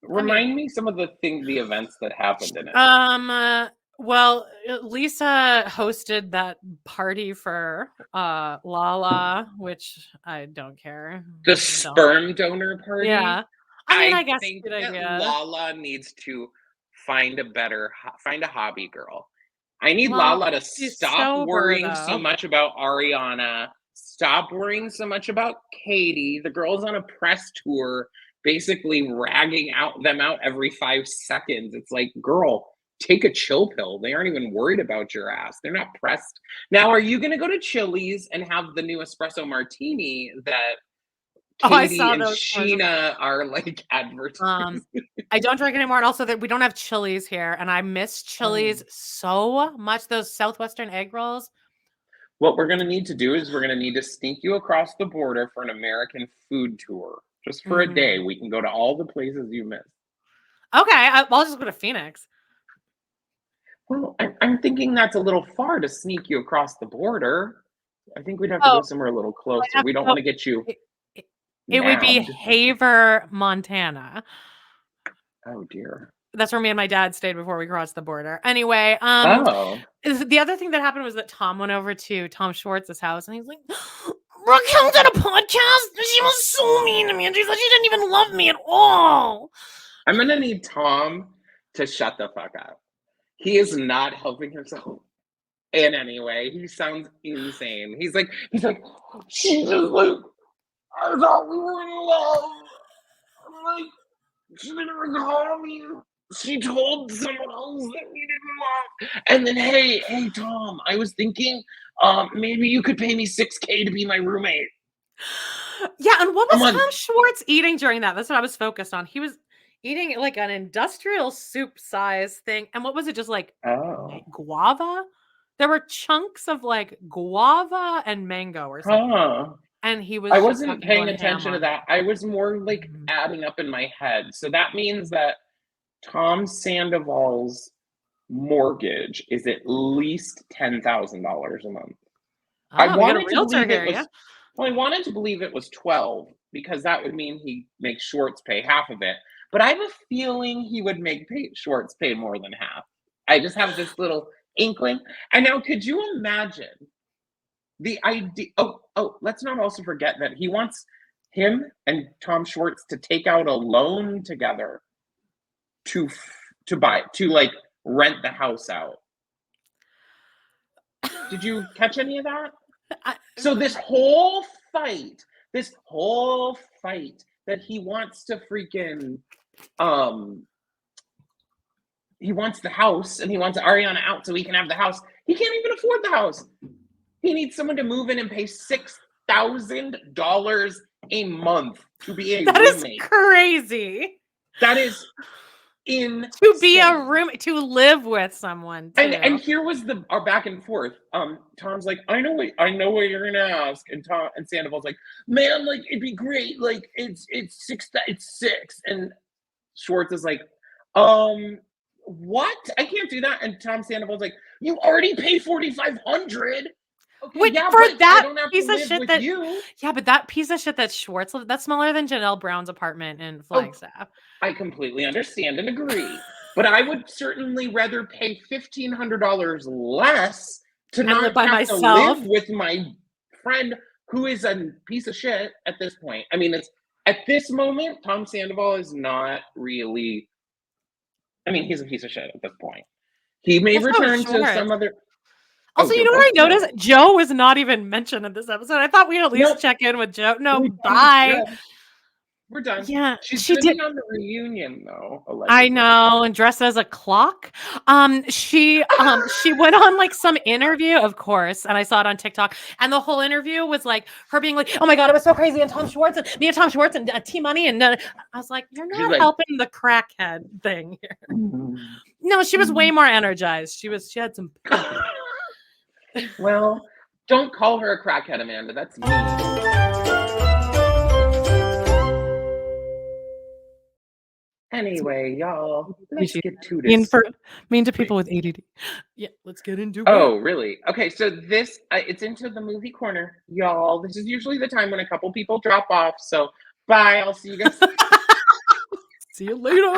Remind me some of the events that happened in it. Well, Lisa hosted that party for Lala, which I don't care. The Don't. sperm donor party. Yeah. I mean, I guess think good that idea. Lala needs to find a hobby girl. I need Well, Lala to she's stop sober, worrying so though. much about Ariana. Stop worrying so much about Katie. The girl's on a press tour, basically ragging them out every 5 seconds. It's like, girl, take a chill pill. They aren't even worried about your ass. They're not pressed. Now, are you going to go to Chili's and have the new espresso martini that I Katie saw and those commercials. Sheena are like advertising? I don't drink anymore, and also that we don't have Chili's here, and I miss Chili's so much. Those Southwestern egg rolls. What we're going to need to do is we're going to need to sneak you across the border for an American food tour. Just for a day. We can go to all the places you missed. Okay, I'll just go to Phoenix. Well, I'm thinking that's a little far to sneak you across the border. I think we'd have to go somewhere a little closer. have We to don't go- want to get you. It would be nabbed. Haver, Montana. Oh dear. That's where me and my dad stayed before we crossed the border. Anyway, Oh. the other thing that happened was that Tom went over to Tom Schwartz's house, and he's like, Raquel did a podcast, and she was so mean to me, and she said she didn't even love me at all. I'm going to need Tom to shut the fuck up. He is not helping himself in any way. He sounds insane. He's like, she just like, I thought we were in love. I'm like, she didn't call me. She told someone else that we didn't love. And then, hey, Tom, I was thinking, maybe you could pay me $6,000 to be my roommate. Yeah, and what was Come on. Tom Schwartz eating during that? That's what I was focused on. He was eating like an industrial soup size thing. And what was it? Just like guava? There were chunks of like guava and mango or something. Huh. And he was I just wasn't fucking paying going attention ham to on that. I was more like adding up in my head. So that means that Tom Sandoval's mortgage is at least $10,000 a month. Oh, we got a realtor here, yeah? Well, I wanted to believe it was 12 because that would mean he makes Schwartz pay half of it. But I have a feeling he would make Schwartz pay more than half. I just have this little inkling. And now, could you imagine the idea? Oh, let's not also forget that he wants him and Tom Schwartz to take out a loan together to rent the house out. Did you catch any of that? So this whole fight that he wants to freaking, he wants the house and he wants Ariana out so he can have the house. He can't even afford the house. He needs someone to move in and pay $6,000 a month to be a That is roommate. crazy. That is insane. To be a roommate, to live with someone. Too. And here was our back and forth. Tom's like, I know what you're gonna ask, and Sandoval's like, man, like it'd be great, like it's six, and Schwartz is like, what? I can't do that. And Tom Sandoval's like, you already pay $4,500. Okay, Wait, yeah, for but that I don't have piece to of live shit with that you. Yeah, but that piece of shit that Schwartz lived, that's smaller than Janelle Brown's apartment in Flagstaff. I completely understand and agree, but I would certainly rather pay $1,500 less to not live by have myself. to live with my friend who is a piece of shit at this point. I mean, it's at this moment, Tom Sandoval is not really. I mean, he's a piece of shit at this point. He may That's not return to Schwartz. some other. Also, you know what I noticed? Joe was not even mentioned in this episode. I thought we'd at least check in with Joe. No, bye. We're done. Yeah, She's she gonna did. be on the reunion though. I Allegedly. know, and dressed as a clock. She went on like some interview, of course, and I saw it on TikTok. And the whole interview was like her being like, "Oh my god, it was so crazy!" And Tom Schwartz and me and Tom Schwartz and T Money, and I was like, "You're not like, helping the crackhead thing here." No, she was way more energized. She had some. Well, don't call her a crackhead, Amanda. That's mean. Anyway, y'all, let's get to this. Mean to people with ADD. Yeah, let's get into it. Oh, really? Okay, so this, it's into the movie corner, y'all. This is usually the time when a couple people drop off. So, bye. I'll see you guys. See you later.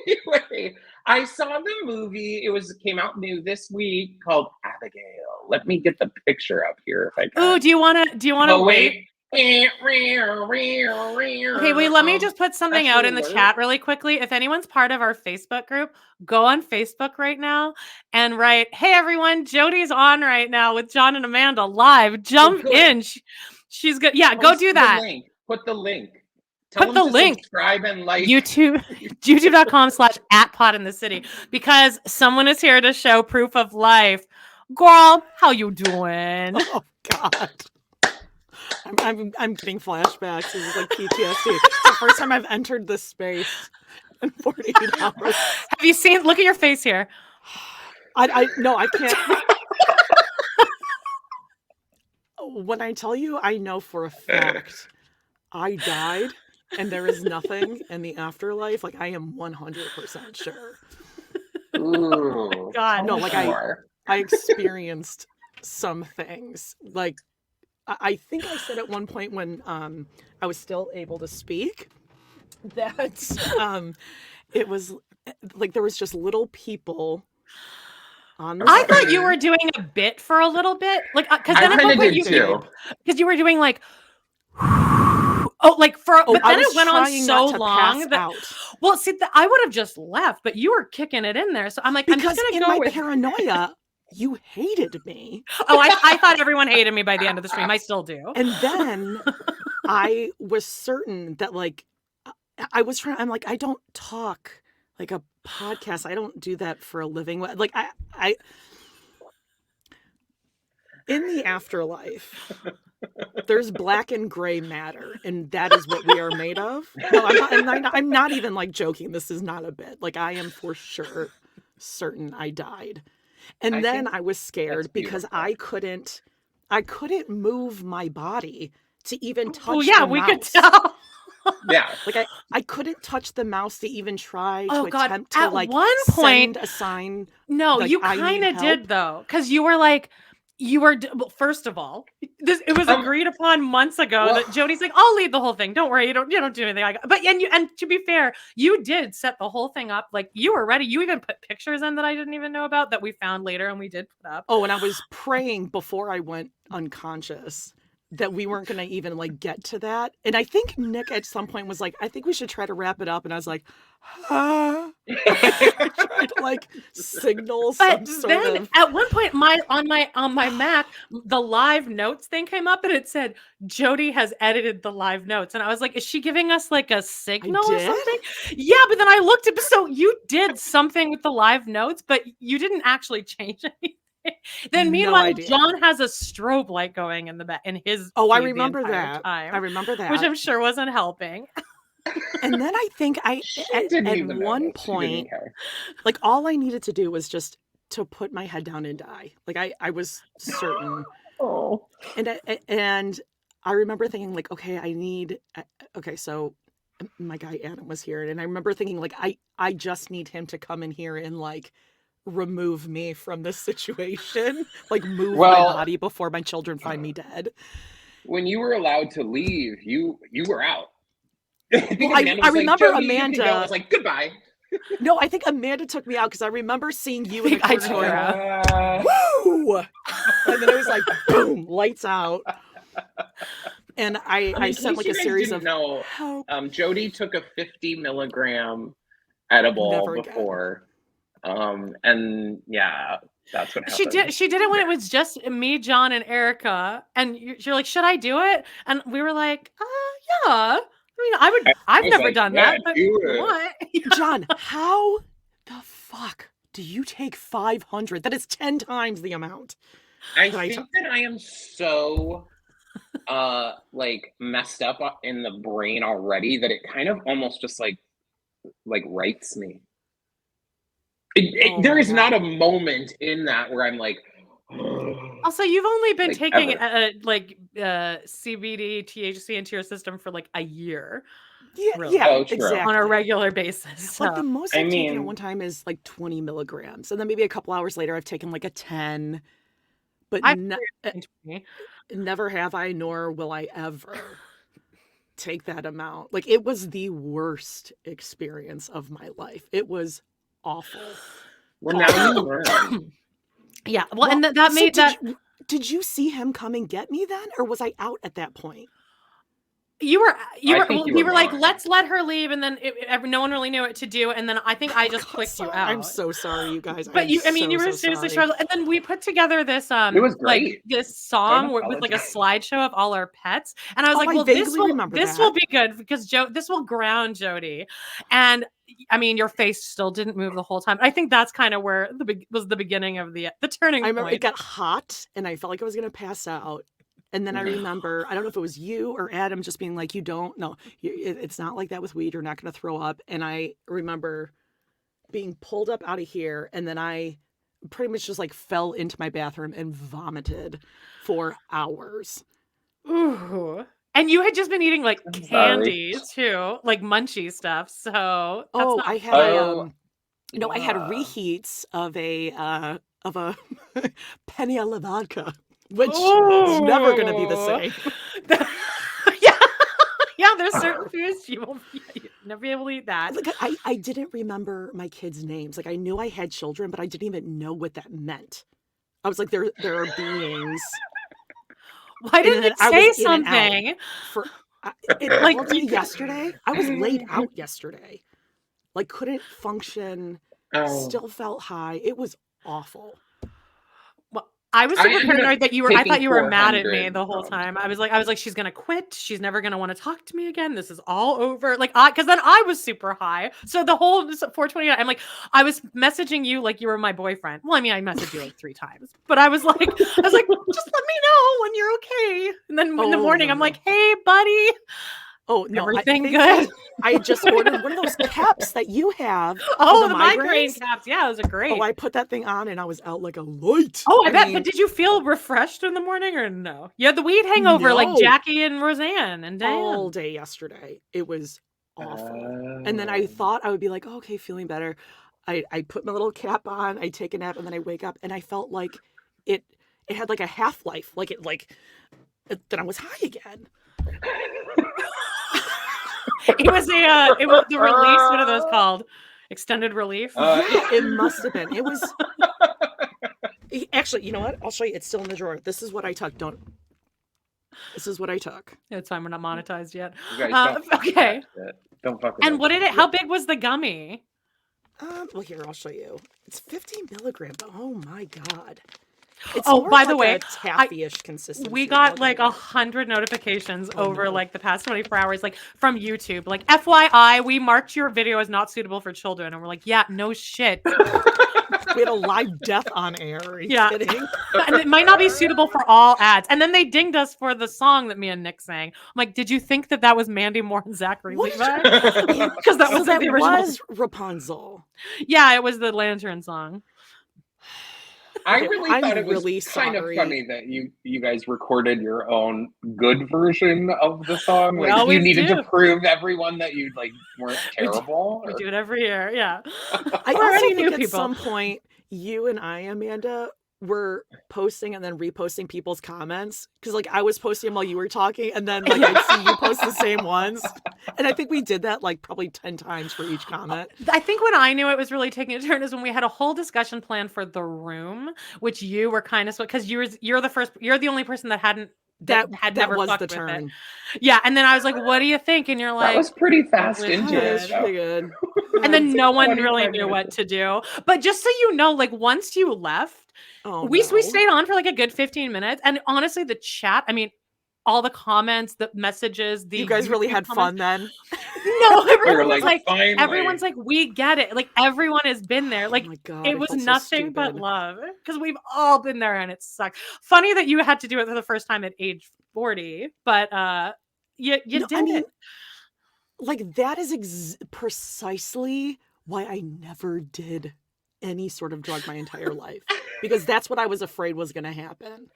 Anyway, I saw the movie. It came out new this week called Abigail. Let me get the picture up here if I can. Ooh, do you want to wait? Okay, wait, let me just put something out in the chat really quickly. If anyone's part of our Facebook group, go on Facebook right now and write, "Hey everyone, Jody's on right now with John and Amanda live. Jump in." She's good. Yeah, go do that. Put the link. Put the link. Subscribe and like youtube.com/@podinthecity because someone is here to show proof of life. Girl, how you doing? Oh God. I'm getting flashbacks. This is like PTSD. It's the first time I've entered this space in 48 hours. Have you seen? Look at your face here. No, I can't. When I tell you, I know for a fact I died and there is nothing in the afterlife. Like I am 100% sure. Ooh, God, no, like I experienced some things. Like I think I said at one point when I was still able to speak that it was like there was just little people on the I thought you were doing a bit for a little bit, like because then at one point you were doing like but then it went on so long that well, see, I would have just left, but you were kicking it in there, so I'm like, because I'm just gonna in go my with paranoia. You hated me. Oh, I thought everyone hated me by the end of the stream. I still do. And then I was certain that like I'm like, I don't talk like a podcast. I don't do that for a living. Like I in the afterlife, there's black and gray matter, and that is what we are made of. No, I'm not even like joking. This is not a bit. Like I am for sure certain I died. And then I was scared because I couldn't move my body to even touch the mouse. We could tell. Yeah. Like I couldn't touch the mouse to even try to attempt to at like one point, send a sign. No, like, you kind of did though. Because you were like, well, first of all, it was agreed upon months ago that Jody's like, I'll lead the whole thing. Don't worry, you don't do anything. But to be fair, you did set the whole thing up. Like you were ready. You even put pictures in that I didn't even know about that we found later and we did put up. Oh, and I was praying before I went unconscious that we weren't going to even like get to that. And I think Nick at some point was like, I think we should try to wrap it up. And I was like, I tried to like signal But some sort then of. at one point, on my Mac, the live notes thing came up, and it said Jody has edited the live notes, and I was like, "Is she giving us like a signal or did? something?" Yeah, but then I looked up. So you did something with the live notes, but you didn't actually change anything. Then No meanwhile, idea. John has a strobe light going in the back in his. Oh, I feed the remember entire that. time, I remember that. which I'm sure wasn't helping. And then I think Didn't at even one notice. She didn't point, care. like all I needed to do was just to put my head down and die. Like I was certain. Oh. And I remember thinking like, okay, okay, so my guy Adam was here, and I remember thinking like, I just need him to come in here and like remove me from this situation, like move my Well- body before my children find me dead. When you were allowed to leave, you were out. I think Well, I Amanda was remember like, "Jody, you can go." Amanda- I was like, "Goodbye." No, I think Amanda took me out because I remember seeing you in the I corner took going, her out. woo! And then it was like, boom, lights out. And I in sent case like you a guys series didn't of know, help. Jody took a 50 milligram edible Never again. before, and yeah, that's what She happened. did it when it was just me, John, and Erica. And you're like, should I do it? And we were like, yeah. I mean, I've was never like, done "Yeah, that, but do it." what? John, how the fuck do you take 500? That is 10 times the amount. I Right. think that I am so like messed up in the brain already that it kind of almost just like rights me. Oh There my is not God. a moment in that where I'm like, Also, you've only been Like, taking ever. CBD, THC into your system for like a year Yeah, Really? yeah, Oh, true. exactly. on a regular basis. Like the So. most I I've taken at mean- one time is like 20 milligrams. And then maybe a couple hours later, I've taken like a 10. But I've never have I, nor will I ever take that amount. Like it was the worst experience of my life. It was awful. well, now you learn. Yeah, well, and that so made that Did you see him come and get me then, or was I out at that point? you were I think well, you we were were like, gone. let's let her leave, and then no one really knew what to do, and then I think I just clicked you Sorry. out. I'm so sorry, you guys. But I'm you so were seriously sorry. struggling. And then we put together this was like great. this song Don't with like a apologize. slideshow of all our pets. And I was Oh, like, I well, vaguely remember this that. will be good because this will ground Jody. And I mean, your face still didn't move the whole time. I think that's kind of where was the beginning of the turning I remember point. it got hot and I felt like I was gonna pass out. And then I remember, I don't know if it was you or Adam just being like, it's not like that with weed. You're not going to throw up. And I remember being pulled up out of here. And then I pretty much just like fell into my bathroom and vomited for hours. Ooh. And you had just been eating like I'm sorry. candies too, like munchy stuff. So that's not I had, Oh, I had wow. reheats of a penny alla vodka, which is Ooh. never going to be the same. Yeah, there's certain foods you won't never be able to eat that. Like I didn't remember my kids' names. Like I knew I had children, but I didn't even know what that meant. I was like, there are beings. Why didn't you then I say was in and out. something? For Like, like yesterday, I was laid out yesterday. Like couldn't function. Oh. Still felt high. It was awful. I was I super ended up paranoid that I taking thought you were mad at me 400 the whole time. I was like, she's gonna quit. She's never gonna want to talk to me again. This is all over. Like, because then I was super high. So the whole 429, I'm like, I was messaging you like you were my boyfriend. Well, I mean, I messaged you like 3 times, but I was like, just let me know when you're okay. And then in the Oh, morning, no, I'm no. like, hey, buddy, Oh no, everything thankfully, good? I just ordered one of those caps that you have. Oh, for the migraine migraines. caps. Yeah, those are great. Oh, I put that thing on and I was out like a light. Oh, I bet. mean, But did you feel refreshed in the morning or no? You had the weed hangover like No. Jackie and Roseanne and Diane. all day yesterday. It was awful. And then I thought I would be like, oh, okay, feeling better. I put my little cap on, I take a nap, and then I wake up and I felt like it had like a half-life. Then I was high again. It was the release. What are those called? Extended relief. Yeah, it must have been. It was actually, you know what? I'll show you. It's still in the drawer. This is what I took. Don't. This is what I took. It's fine. We're not monetized yet. You guys don't Okay. Don't fuck with And us. what did it? How big was the gummy? Well, here, I'll show you. It's 15 milligrams. Oh my God. It's Oh, more by of the like way, a taffy-ish consistency. We got Look like at it. 100 notifications over no. like the past 24 hours, like from YouTube. Like, FYI, we marked your video as not suitable for children. And we're like, yeah, no shit. We had a live death on air. Are you Yeah. kidding? And it might not be suitable for all ads. And then they dinged us for the song that me and Nick sang. I'm like, did you think that was Mandy Moore and Zachary What? Levi? Because that So was that the original. was Rapunzel. Yeah, it was the Lantern song. I Okay, really I'm thought it was really kind sorry. of funny that you guys recorded your own good version of the song. We Like you always needed do. to prove everyone that you like weren't We do- terrible. We or- do it every year. Yeah. I For also any think new at people. some point, you and I, Amanda, were posting and then reposting people's comments. Because like I was posting them while you were talking, and then like I'd see you post the same ones. And I think we did that like probably 10 times for each comment. I think when I knew it was really taking a turn is when we had a whole discussion plan for The Room, which you were kind of because you're the only person that hadn't That had that never was fucked the with it. turn. Yeah, and then I was like, "What do you think?" And you're like, that was pretty fast was into good. Yeah, it. it's though. pretty good. and then It's no like one really 25 knew what minutes. to do. But just so you know, like once you left, Oh, we no. stayed on for like a good 15 minutes, and honestly, the chat, I mean, all the comments, the messages, the You guys really YouTube had comments- fun then? No, We were everyone's like, finally. everyone's like, we get it. Like everyone has been there. Like Oh my God, it I was felt so nothing but stupid. love because we've all been there and it sucks. Funny that you had to do it for the first time at age 40, but you No, did I mean, it. like that is precisely why I never did any sort of drug my entire life, because that's what I was afraid was going to happen.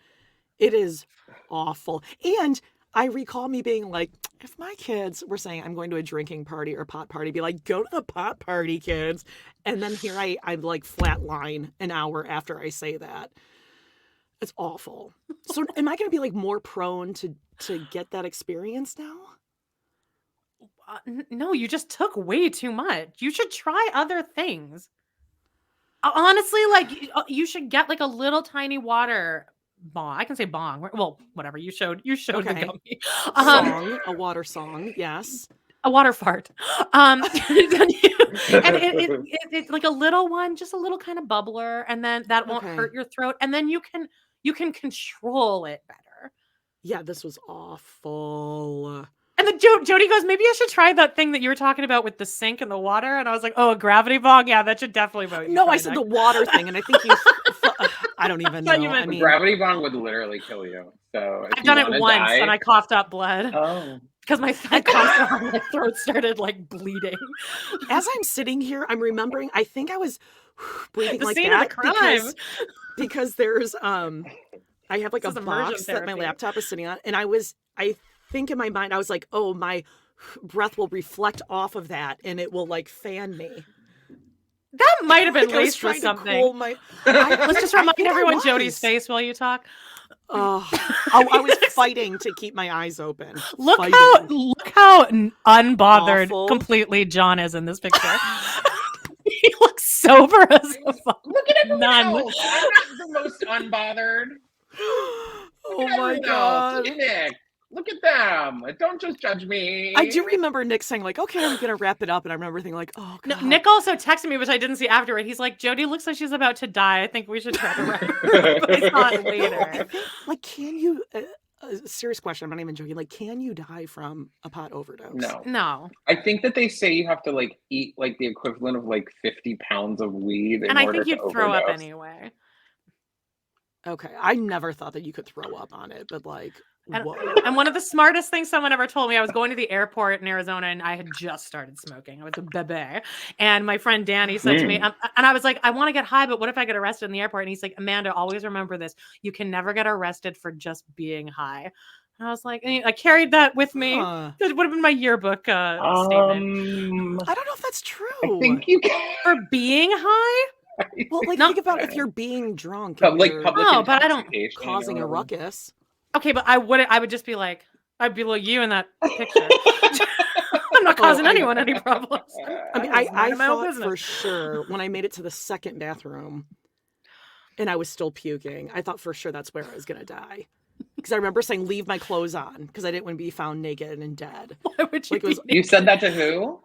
It is awful. And I recall me being like, if my kids were saying I'm going to a drinking party or pot party, be like, go to the pot party, kids. And then here I'm like flatline an hour after I say that. It's awful. So am I going to be like more prone to get that experience now? No, you just took way too much. You should try other things. Honestly, like you should get like a little tiny water bong. I can say bong. Well, whatever. You showed the Okay. gummy. Song, a water song, yes. A water fart. And it's like a little one, just a little kind of bubbler, and then that won't Okay. hurt your throat, and then you can control it better. Yeah, this was awful. And then Jody goes, maybe I should try that thing that you were talking about with the sink and the water. And I was like, oh, a gravity bong? Yeah, that should definitely vote. No, I said the water thing, and I think you. I don't even thought know. you meant I mean, Gravity bomb would literally kill you. So if I've you done it wanna once die- and I coughed up blood Oh. because my throat started like bleeding. as I'm sitting here, I'm remembering. I think I was breathing The like scene of that the crime. because there's I have like This a is immersion box that my therapy. laptop is sitting on, and I think in my mind I was like, oh, my breath will reflect off of that, and it will like fan me. That might have been Like I was laced with trying to something. cool my. Let's just remind think I everyone was. Jody's face while you talk. Oh, I was fighting to keep my eyes open. Look Fighting. how unbothered Awful. completely John is in this picture. He looks sober as a fuck. Look at everyone None. else. I'm not the most unbothered. Look Oh at my everyone else. God. Look at Nick. Look at them. Don't just judge me. I do remember Nick saying like, "Okay, I'm gonna wrap it up," and I remember thinking like, "Oh No, God." Nick also texted me, which I didn't see afterward. He's like, Jody looks like she's about to die. I think we should try to wrap her up." But it's not I later. think, like, can you? A serious question. I'm not even joking. Like, can you die from a pot overdose? No. No. I think that they say you have to like eat like the equivalent of like 50 pounds of weed in And I order think to you'd throw up overdose. anyway. Okay, I never thought that you could throw up on it, but like, And, whoa. and one of the smartest things someone ever told me, I was going to the airport in Arizona and I had just started smoking. I was a bebe. And my friend Danny said to me, and I was like, I want to get high, but what if I get arrested in the airport? And he's like, Amanda, always remember this. You can never get arrested for just being high. And I was like, and I carried that with me. Huh. It would have been my yearbook statement. I don't know if that's true. I think you can. For being high? Well, like, No. think about if you're being drunk, But and like you're public No, but I don't- intoxication causing a or- ruckus. Okay, but I would just be like, I'd be like you in that picture. I'm not causing I know. anyone any problems. I mean, I'm I minding my own thought for business. sure when I made it to the second bathroom and I was still puking, I thought for sure that's where I was going to die. Because I remember saying, leave my clothes on, because I didn't want to be found naked and dead. Why would you Like, it was- be You said that to who?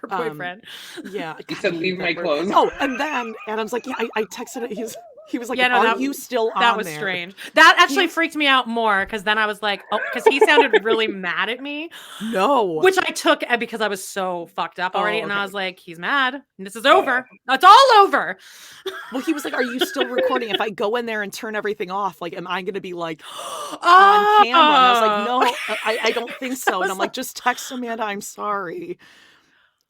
her boyfriend? Yeah. You said leave my clothes. Oh, and then Adam's like, yeah, I texted it. He was like, Yeah, no, are that- you still on That was there? strange. That actually freaked me out more because then I was like, oh, because he sounded really mad at me, No. which I took because I was so fucked up already. Oh, And I okay. was like, he's mad. And this is over. It's all over. Well, he was like, are you still recording? If I go in there and turn everything off, like, am I going to be like on camera? And I was like, no, I don't think so. And I'm like, just text Amanda, I'm sorry.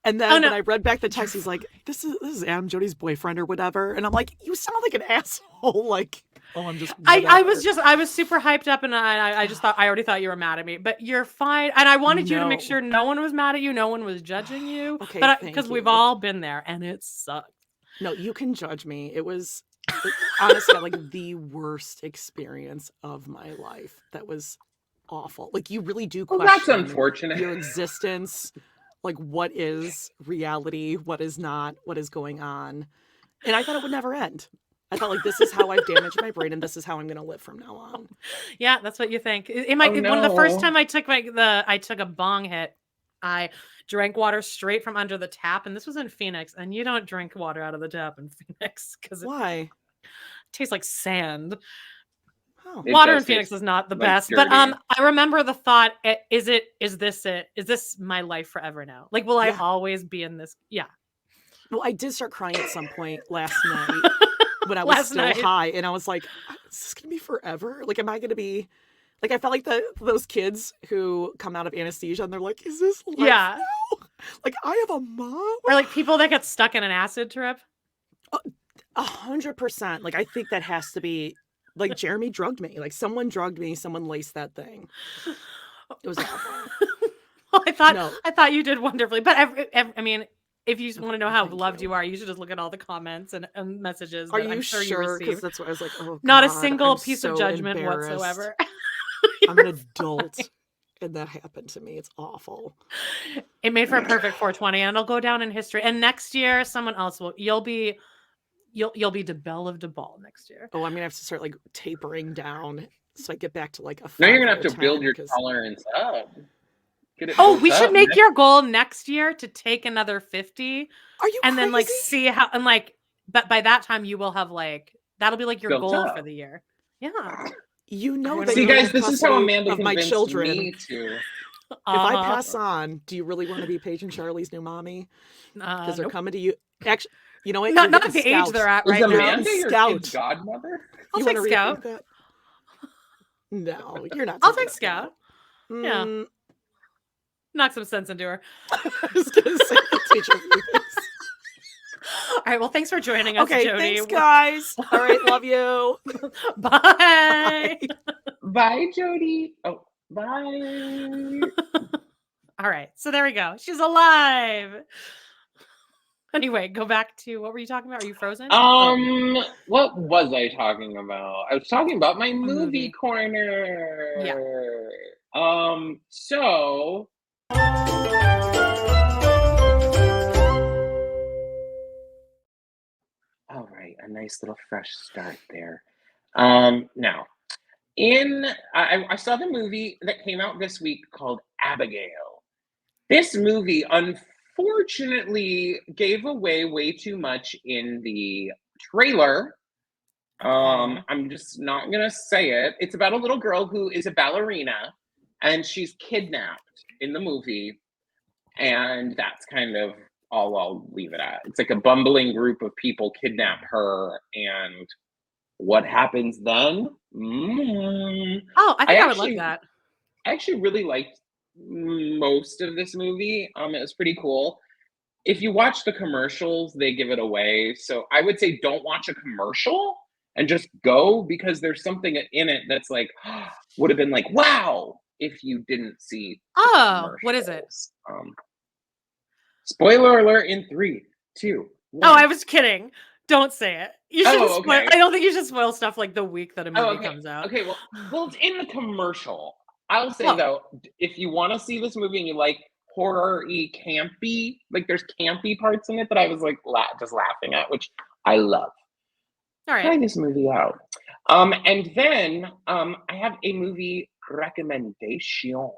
And then when I read back the text, he's like, this is Adam Jody's boyfriend or whatever. And I'm like, you sound like an asshole. Like, oh, I'm just I was super hyped up and I just thought, I already thought you were mad at me, but you're fine. And I wanted you to make No. sure no one was mad at you. No one was judging you. Okay, but thank because we've you. all been there and it sucked. No, you can judge me. It was honestly like the worst experience of my life. That was awful. Like, you really do Well, question that's unfortunate. your existence. Like, what is reality? What is not? What is going on? And I thought it would never end. I thought, like, this is how I've damaged my brain and this is how I'm going to live from now on. Yeah, that's what you think. One of the first time I took I took a bong hit, I drank water straight from under the tap, and this was in Phoenix, and you don't drink water out of the tap in Phoenix because it Why? tastes like sand. Oh. It Water in does Phoenix taste is not the like best, but dirty. I remember the thought: is this my life forever now? Like, will I Yeah. always be in this? Yeah. Well, I did start crying at some point last night when I was Last still night. high, and I was like, is this going to be forever? Like, am I going to be... Like, I felt like those kids who come out of anesthesia and they're like, is this life Yeah. now? Like, I have a mom? Or like people that get stuck in an acid trip. 100%. Like, I think that has to be... Like, Jeremy drugged me. Like, someone drugged me. Someone laced that thing. It was awful. Well, No. I thought you did wonderfully, but I mean, if you want to know how Thank loved you. you are, you should just look at all the comments and messages. Are that you I'm sure you sure? Because received. that's what I was like, oh, Not a God, single I'm piece so of judgment embarrassed. whatsoever. I'm an adult. And that happened to me. It's awful. It made for a perfect 420, and it'll go down in history. And next year, someone else will. You'll be DeBelle of DeBall next year. Oh, I'm going to have to start, like, tapering down so I get back to, like, a 5 Now you're gonna or have a to build 10, your 'cause- tolerance up. Get it Oh, built we should up, make man. your goal next year to take another 50, Are you and then like crazy? see how and like. But by that time, you will have like that'll be like your Built goal up. for the year. Yeah. You know wanna that See, you're guys, in this is how custody Amanda of my convinced children. me to. If I Uh-huh. pass on, do you really want to be Paige and Charlie's new mommy? Because they're Nope. coming to you. Actually, you know what? Not, You're not at getting the age scout. they're at Is right now. Amanda your Scout. kid's godmother? I'll You take wanna Scout. rethink that? No, you're not. I'll taking take Scout. Yeah. Mm, Knock some sense into her. I was gonna say teach her a few things. All right. Well, thanks for joining us, Okay, Jody. thanks, guys. All right, love you. Bye. Bye, Jody. Oh, bye. All right. So there we go. She's alive. Anyway, go back to what were you talking about? Are you frozen? What was I talking about? I was talking about my movie movie. corner. Yeah. So all right, a nice little fresh start there. Now, I saw the movie that came out this week called Abigail. This movie, unfortunately, gave away way too much in the trailer. Okay. I'm just not gonna say it. It's about a little girl who is a ballerina, and she's kidnapped in the movie, and that's kind of all I'll leave it at. It's like a bumbling group of people kidnap her, and what happens then? Oh, I think I would actually- like that. I actually really liked most of this movie. It was pretty cool. If you watch the commercials, they give it away. So I would say don't watch a commercial and just go, because there's something in it that's like would have been like, wow, if you didn't see the Oh, what is it? commercials. Spoiler alert in 3, 2, 1. Oh, I was kidding. Don't say it. You shouldn't Oh, spoil. okay. I don't think you should spoil stuff like the week that a movie Oh, okay. comes out. Okay, well, it's in the commercial. I'll say Well- though, if you want to see this movie and you like horror-y, campy, like there's campy parts in it that I was like just laughing at, which I love. All Try right. this movie out. And then I have a movie recommendation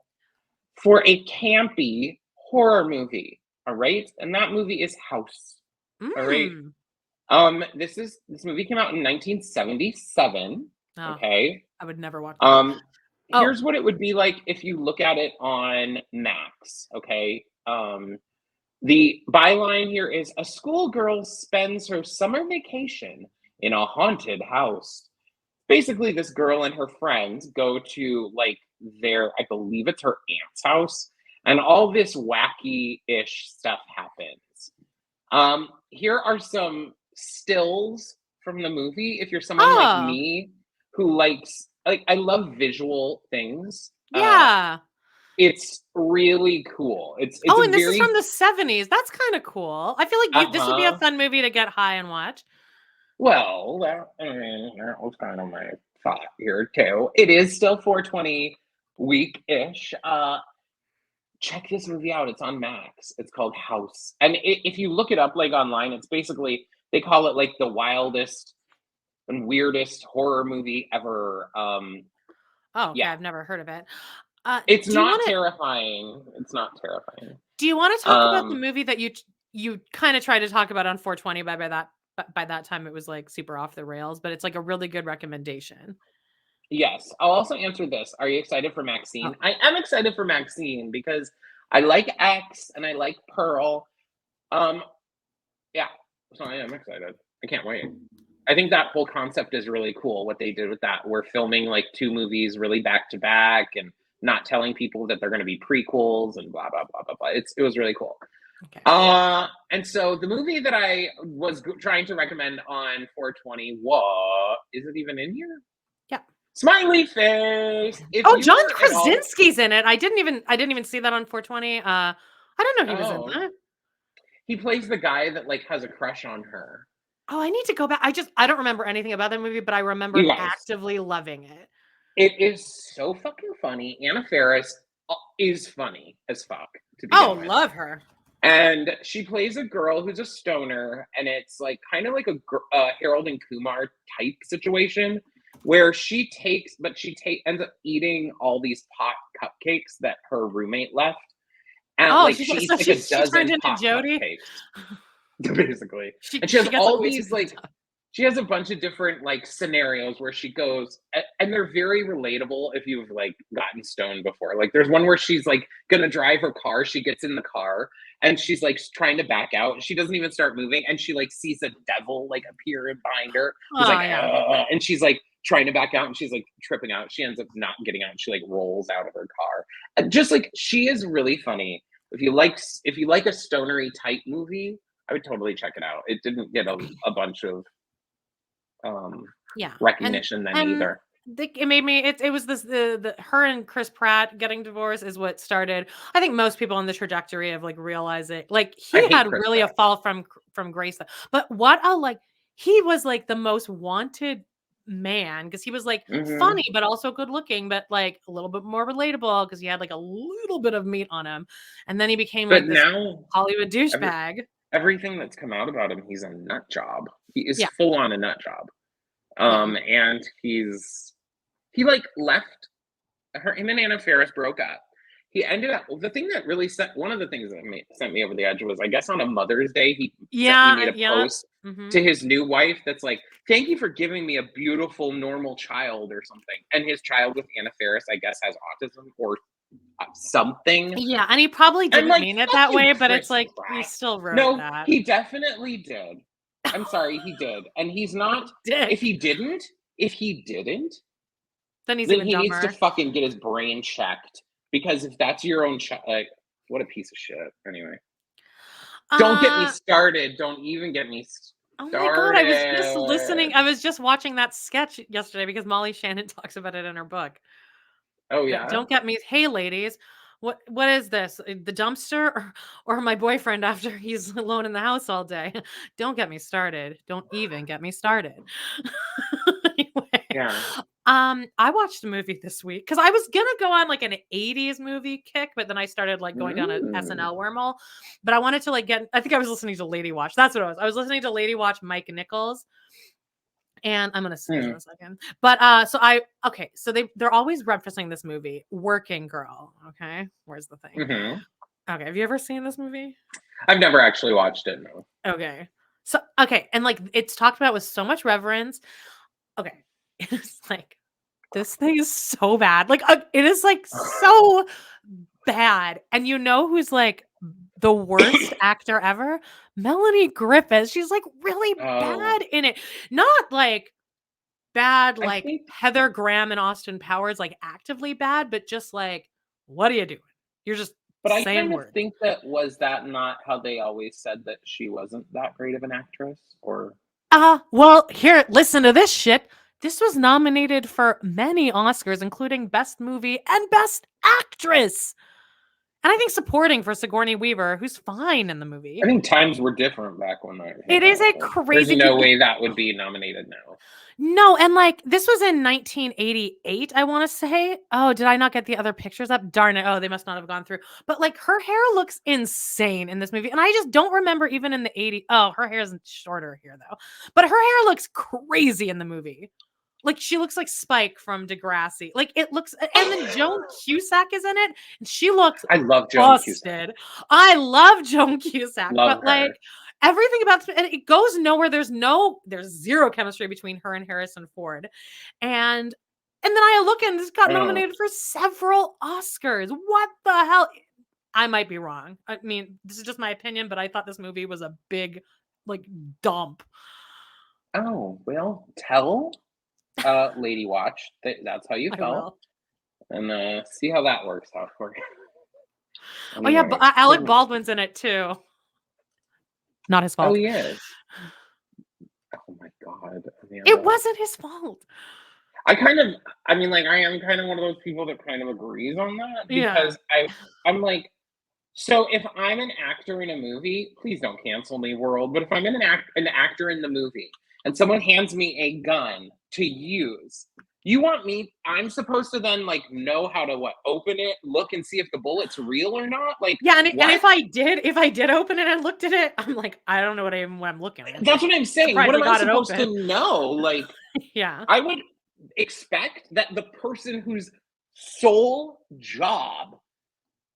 for a campy horror movie. All right, and that movie is House. All right. This movie came out in 1977. Oh, Okay. I would never watch that. Um, Oh. Here's what it would be like if you look at it on Max. Okay. The byline here is a schoolgirl spends her summer vacation in a haunted house. Basically, this girl and her friends go to like I believe it's her aunt's house, and all this wacky-ish stuff happens. Here are some stills from the movie. If you're someone like me who likes, like, I love visual things. Yeah. It's really cool. It's Oh, a and this is very from the 70s. That's kind of cool. I feel like this would be a uh-huh. fun movie to get high and watch. Well, that was kind of my thought here too. It is still 420 week-ish. Check this movie out. It's on Max. It's called House. And if you look it up like online, it's basically, they call it like the wildest and weirdest horror movie ever. Oh, okay. Yeah. I've never heard of it. It's do you not wanna- terrifying. It's not terrifying. Do you want to talk about the movie that you kind of tried to talk about on 420, by that time it was like super off the rails, but it's like a really good recommendation. Yes. I'll also answer this. Are you excited for Maxine? Oh. I am excited for Maxine because I like X and I like Pearl. Yeah. So I am excited. I can't wait. I think that whole concept is really cool, what they did with that. We're filming like 2 movies really back to back and not telling people that they're going to be prequels and blah, blah, blah, blah, blah. It was really cool. Okay. And so the movie that I was trying to recommend on 420 is it even in here? Yeah. Smiley face. John Krasinski's in it. I didn't even see that on 420. I don't know he was in that. He plays the guy that like has a crush on her. Oh, I need to go back. I don't remember anything about that movie, but I remember actively loving it. It is so fucking funny. Anna Faris is funny as fuck. To begin with. Love her. And she plays a girl who's a stoner, and it's like kind of like a Harold and Kumar type situation where she ends up eating all these pot cupcakes that her roommate left. And she's like a dozen turned into pot Jody. Cupcakes, basically. And she has all these she has a bunch of different like scenarios where she goes, and they're very relatable if you've like gotten stoned before. Like there's one where she's like gonna drive her car, she gets in the car and she's like trying to back out. She doesn't even start moving, and she like sees a devil like appear behind her. And she's like trying to back out, and she's like tripping out. She ends up not getting out. And she like rolls out of her car. And just like she is really funny. If you like a stonery type movie, I would totally check it out. It didn't get a bunch of recognition either. It made me. It was this the her and Chris Pratt getting divorced is what started. I think most people on the trajectory of like realizing like he had really a fall from grace. But he was like the most wanted man because he was like funny but also good looking, but like a little bit more relatable because he had like a little bit of meat on him, and then he became like this Hollywood douchebag. Everything that's come out about him, he's a nut job. He is full on a nut job. And he like left him and Anna Faris broke up. He ended up, the thing that really one of the things that sent me over the edge was, I guess on a Mother's Day, he made a post to his new wife that's like, thank you for giving me a beautiful, normal child or something. And his child with Anna Faris, I guess, has autism or something. Yeah, and he probably didn't mean it that way, but it's like, he still wrote that. No, he definitely did. I'm sorry, he did. And he's not, if he didn't, then he's then even he dumber. needs to fucking get his brain checked. Because if that's your own child, like, what a piece of shit. Anyway. Don't get me started. Don't even get me started. Oh my God, I was just listening. I was just watching that sketch yesterday because Molly Shannon talks about it in her book. Oh, yeah. Don't get me. Hey, ladies, what is this? The dumpster or my boyfriend after he's alone in the house all day? Don't get me started. Don't even get me started. Anyway. Yeah. I watched a movie this week because I was gonna go on like an 80s movie kick, but then I started like going down an SNL wormhole. But I wanted to like I think I was listening to Lady Watch. That's what it was. I was listening to Lady Watch Mike Nichols. And I'm gonna sneeze in a second. But so they're always referencing this movie, Working Girl. Okay, where's the thing? Mhm. Okay, have you ever seen this movie? I've never actually watched it, no. Okay. So and like it's talked about with so much reverence. Okay. It's like this thing is so bad. Like it is like so bad. And you know who's like the worst actor ever? Melanie Griffith. She's like really Oh. bad in it. Not like bad I like think Heather Graham and Austin Powers, like actively bad, but just like, what are you doing? You're just but I saying kind of words. think was that not how they always said that she wasn't that great of an actress? Or Well, here, listen to this shit. This was nominated for many Oscars, including Best Movie and Best Actress. And I think supporting for Sigourney Weaver, who's fine in the movie. I think times were different back when that It is a There's crazy. no way that would be nominated now. No, and like this was in 1988, I want to say. Oh, did I not get the other pictures up? Darn it. Oh, they must not have gone through. But like her hair looks insane in this movie. And I just don't remember even in the 80s. Oh, her hair is shorter here though. But her hair looks crazy in the movie. Like she looks like Spike from Degrassi. Like it looks, and then Joan Cusack is in it, and she looks I love Joan Cusack. busted. I love Joan Cusack, Love but like her. everything about this, and it goes nowhere. There's zero chemistry between her and Harrison Ford, and then I look and this got nominated for several Oscars. What the hell? I might be wrong. I mean, this is just my opinion, but I thought this movie was a big like dump. Oh, well, tell Lady Watch that's how you I felt. will. And see how that works out for you. Oh yeah, Anyway, but Alec Baldwin's in it too. Not his fault. Oh, he is. Oh my God. It wasn't his fault. I mean, like, I am kind of one of those people that kind of agrees on that Yeah. because I'm like, so if I'm an actor in a movie, please don't cancel me, world. But if I'm an actor in the movie and someone hands me a gun to use, you want me? I'm supposed to then like know how to open it, look and see if the bullet's real or not. Like, Yeah, and what? if I did open it and looked at it, I'm like, I don't know what I'm looking at. That's what I'm saying. Surprised What we am I got it supposed to open. know? Like, Yeah. I would expect that the person whose sole job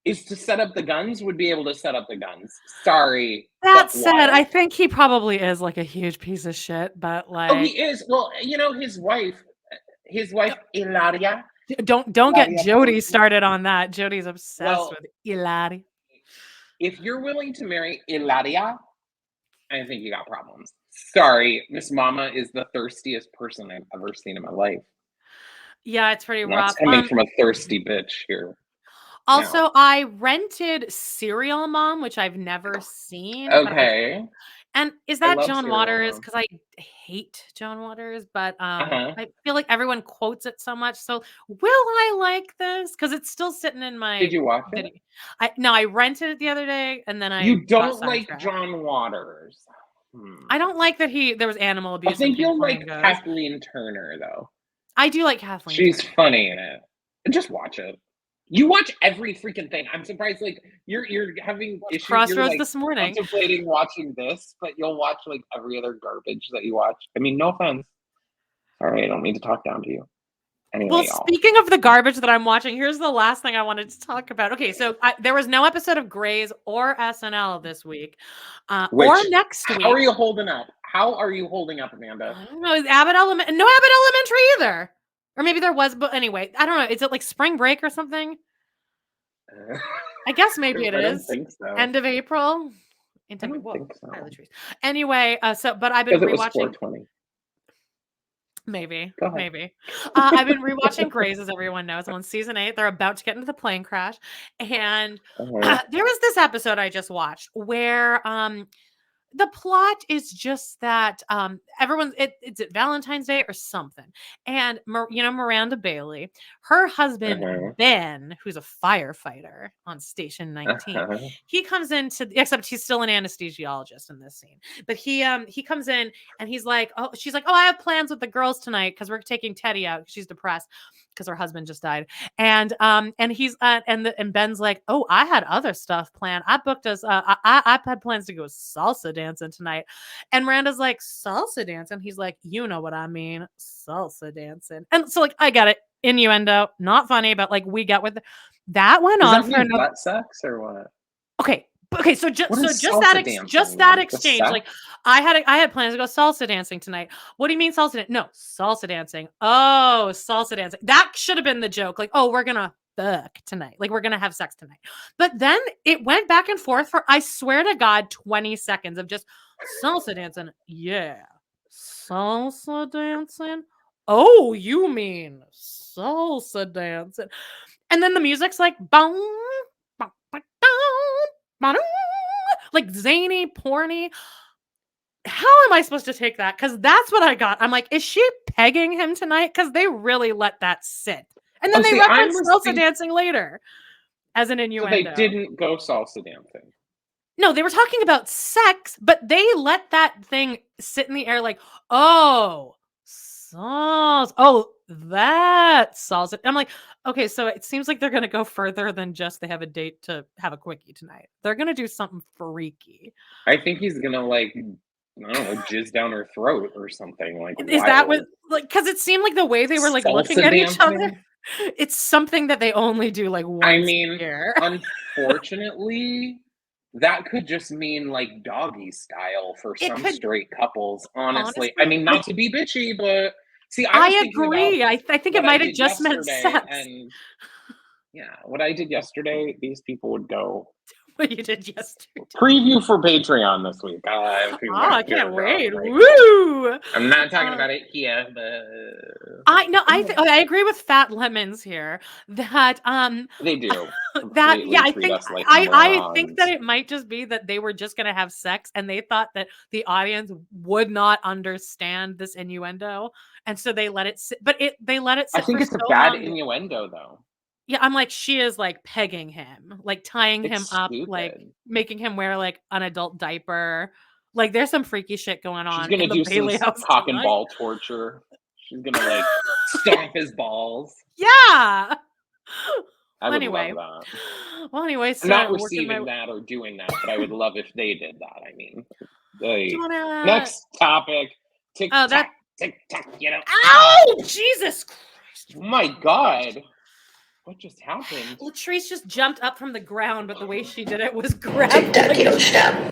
is to set up the guns would be able to set up the guns. Sorry. That but said, what? I think he probably is like a huge piece of shit, but Oh, like he is. Well, you know, his wife, Ilaria. don't get Ilaria Jody Forte. started on that. Jody's obsessed Well, with Ilari. If you're willing to marry Ilaria, I think you got problems. Sorry, Miss Mama is the thirstiest person I've ever seen in my life. Yeah, it's pretty And rough. that's coming from a thirsty bitch here. Also, I rented Serial Mom, which I've never seen. but Okay. And is I that love Joan Serial Waters? Mom. Because I hate Joan Waters, but Uh-huh. I feel like everyone quotes it so much. So will I like this? Because it's still sitting in my Did you watch video. it? I rented it the other day, and then I You got don't like sidetracked. John Waters. I don't like that there was animal I abuse. think in you'll like Flamingos. Kathleen Turner, though. I do like Kathleen. She's Turner. funny in it. Just watch it. You watch every freaking thing. I'm surprised, like, you're having issues. Crossroads you're, like, this morning. contemplating watching this, but you'll watch, like, every other garbage that you watch. I mean, no offense. Sorry, I don't mean to talk down to you. Anyway, Well, y'all. speaking of the garbage that I'm watching, here's the last thing I wanted to talk about. Okay, so there was no episode of Grey's or SNL this week, or next week. How are you holding up? How are you holding up, Amanda? I don't know. Is Abbott no Abbott Elementary either, or maybe there was, but anyway, I don't know. Is it like spring break or something? I guess maybe it I don't is. think so. End of April. I don't think so. Anyway, but I've been Because it was rewatching. 420. Maybe, Go ahead. maybe. I've been rewatching Grey's, as everyone knows. I'm on season 8. They're about to get into the plane crash, and there was this episode I just watched where the plot is just that it's at Valentine's Day or something, and Miranda Bailey, her husband Ben, who's a firefighter on Station 19, he comes in except he's still an anesthesiologist in this scene, but he comes in and he's like, she's like, I have plans with the girls tonight because we're taking Teddy out, she's depressed, because her husband just died. And he's and Ben's like, oh, I had other stuff planned. I booked us. I had plans to go salsa dancing tonight. And Miranda's like, salsa dancing. He's like, you know what I mean, salsa dancing. And so like I get it, innuendo, not funny, but like we get with that went Does on that for mean another. butt sex or what? Okay. Okay, so just What is just salsa that dancing? just that Like the exchange. sex? Like I had plans to go salsa dancing tonight. What do you mean salsa? No, salsa dancing. Oh, salsa dancing. That should have been the joke. Like, oh, we're gonna fuck tonight. Like we're gonna have sex tonight. But then it went back and forth for, I swear to God, 20 seconds of just salsa dancing. Yeah, salsa dancing. Oh, you mean salsa dancing? And then the music's like boom. Like zany, porny. How am I supposed to take that? Because that's what I got. I'm like, is she pegging him tonight? Because they really let that sit. And then Oh, they see, I reference was salsa think- dancing later as an So innuendo. they didn't go salsa dancing. No, they were talking about sex, but they let that thing sit in the air like, oh, salsa. Oh, that salsa. I'm like, okay, so it seems like they're going to go further than just they have a date to have a quickie tonight. They're going to do something freaky. I think he's gonna like, I don't know, jizz down her throat or something. Like, Is that wild. what, like, because it seemed like the way they were like looking Salsa at each other. dancing? It's something that they only do like once I a mean, year. unfortunately, that could just mean like doggy style for It some could- straight couples. Honestly, I honestly, mean, like- not to be bitchy, but see, I was thinking about agree. I think it what I might have did just meant yesterday, sex. and yeah, what I did yesterday, these people would go What you did yesterday. preview for Patreon this week. Oh, I can't wait. Right. Woo! I'm not talking about it here, but I agree with Fat Lemons here that they do. that completely yeah, I treat think us like I think that morons. it might just be that they were just gonna have sex and they thought that the audience would not understand this innuendo, and so they let it sit. But they let it sit. I think for it's a so bad long. innuendo, though. Yeah, I'm like, she is like pegging him, like tying him It's up, like stupid. making him wear like an adult diaper. Like there's some freaky shit going She's on gonna in the do some Bailey house cock and tonight. ball torture. She's gonna like stomp his balls. Yeah. I would Anyway. love that. Well, anyway, I'm so not working receiving my- that or doing that, but I would love if they did that. I mean, Do you wanna... next topic. Tick Oh, tock, that- tick tock. You know. Ow! Jesus Christ! Oh my God. What just happened? Latrice just jumped up from the ground, but the way she did it was grab like a...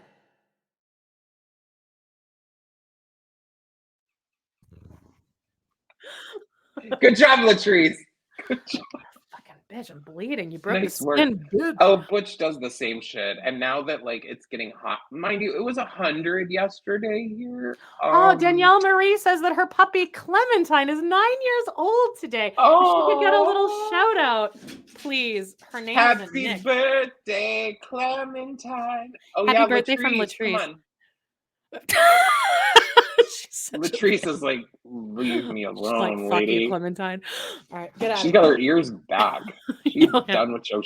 Good job, Latrice. Fucking bitch, I'm bleeding. You broke Nice the work. skin, bitch. Oh, Butch does the same shit. And now that like it's getting hot, mind you, it was 100 yesterday here. Oh, Danielle Marie says that her puppy Clementine is 9 years old today. Oh, She could get a little shout out, please. Her name isn't happy Nick. birthday, Clementine. Oh, Happy yeah, birthday from Latrice. Latrice. Come She's on. such a Latrice bitch. is like, leave me She's like, alone, fuck lady. you, Clementine. All right, get out She's of got here. her ears back. She's Okay. done with your Well,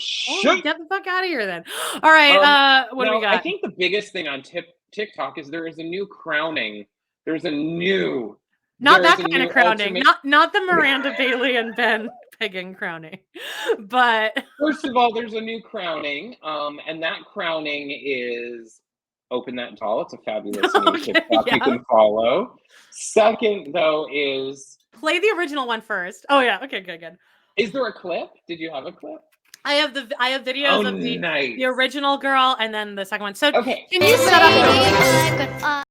shit. get the fuck out of here then. All right, what do we Now, got? I think the biggest thing on TikTok is there is a new crowning. There's a new. Not there that is a kind of new crowning. ultimate- Not the Miranda Bailey and Ben Piggin crowning. But First of all, there's a new crowning, and that crowning is Open That Doll. It's a fabulous new Okay, TikTok yeah. you can follow. Second, though, play the original one first. Oh yeah, okay, good. is there a clip? Did you have a clip? I have videos of Nice. the original girl and then the second one. So Okay. can you set up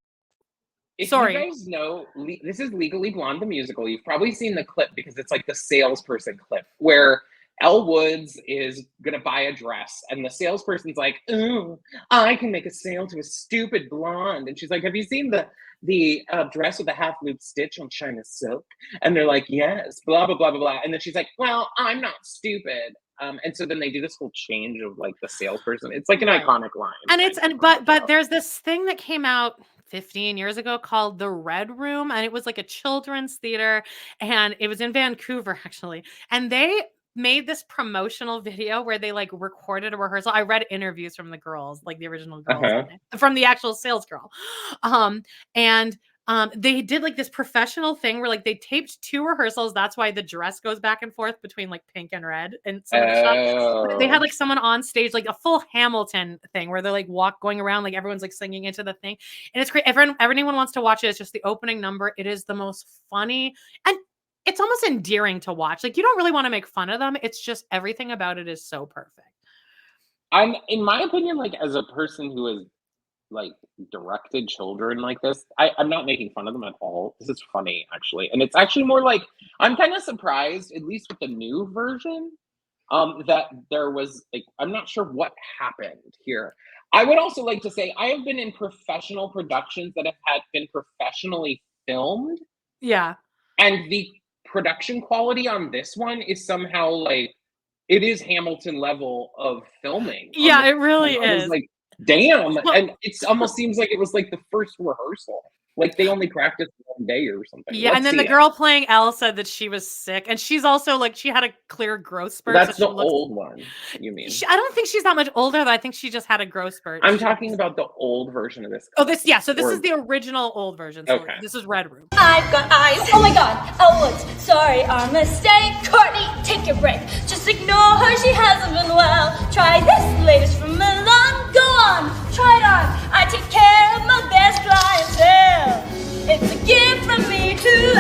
If Sorry. you guys know, this is Legally Blonde, the musical. You've probably seen the clip because it's like the salesperson clip where Elle Woods is going to buy a dress and the salesperson's like, ooh, I can make a sale to a stupid blonde. And she's like, have you seen the dress with the half loop stitch on China silk? And they're like, yes, blah, blah, blah, blah, blah. And then she's like, well, I'm not stupid. And so then they do this whole change of like the salesperson. It's like an Right. iconic line. and but there's this thing that came out 15 years ago called The Red Room, and it was like a children's theater, and it was in Vancouver actually, and they made this promotional video where they like recorded a rehearsal. I read interviews from the girls, like the original girls, from the actual sales girl, and They did like this professional thing where like they taped 2 rehearsals. That's why the dress goes back and forth between like pink and red and some of the shots. But they had like someone on stage, like a full Hamilton thing where they're like going around, like everyone's like singing into the thing. And it's great. Everyone wants to watch it. It's just the opening number. It is the most funny and it's almost endearing to watch. Like you don't really want to make fun of them. It's just everything about it is so perfect. I'm, in my opinion, like as a person who has like directed children like this, I'm not making fun of them at all. This is funny actually, and it's actually more like I'm kind of surprised, at least with the new version, that there was like I'm not sure what happened here. I would also like to say I have been in professional productions that have been professionally filmed. Yeah. And the production quality on this one is somehow like it is Hamilton level of filming. Yeah, it really I was is. like, damn. Well, and it almost seems like it was like the first rehearsal. Like they only practiced one day or something. Yeah, and then the girl playing Elle said that she was sick, and she's also like she had a clear growth spurt. That's so the old one, you mean? I don't think she's that much older, though. I think she just had a growth spurt. I'm talking about the old version of this. Oh, this so this is the original old version. So Okay. This is Red Room. I've got eyes. Oh my god, Elwood's. Sorry, our mistake. Courtney, take your break. Just ignore her, she hasn't been well. Try this latest from Milan. Go on, try it on. I take care of my best clientele. It's a gift from me to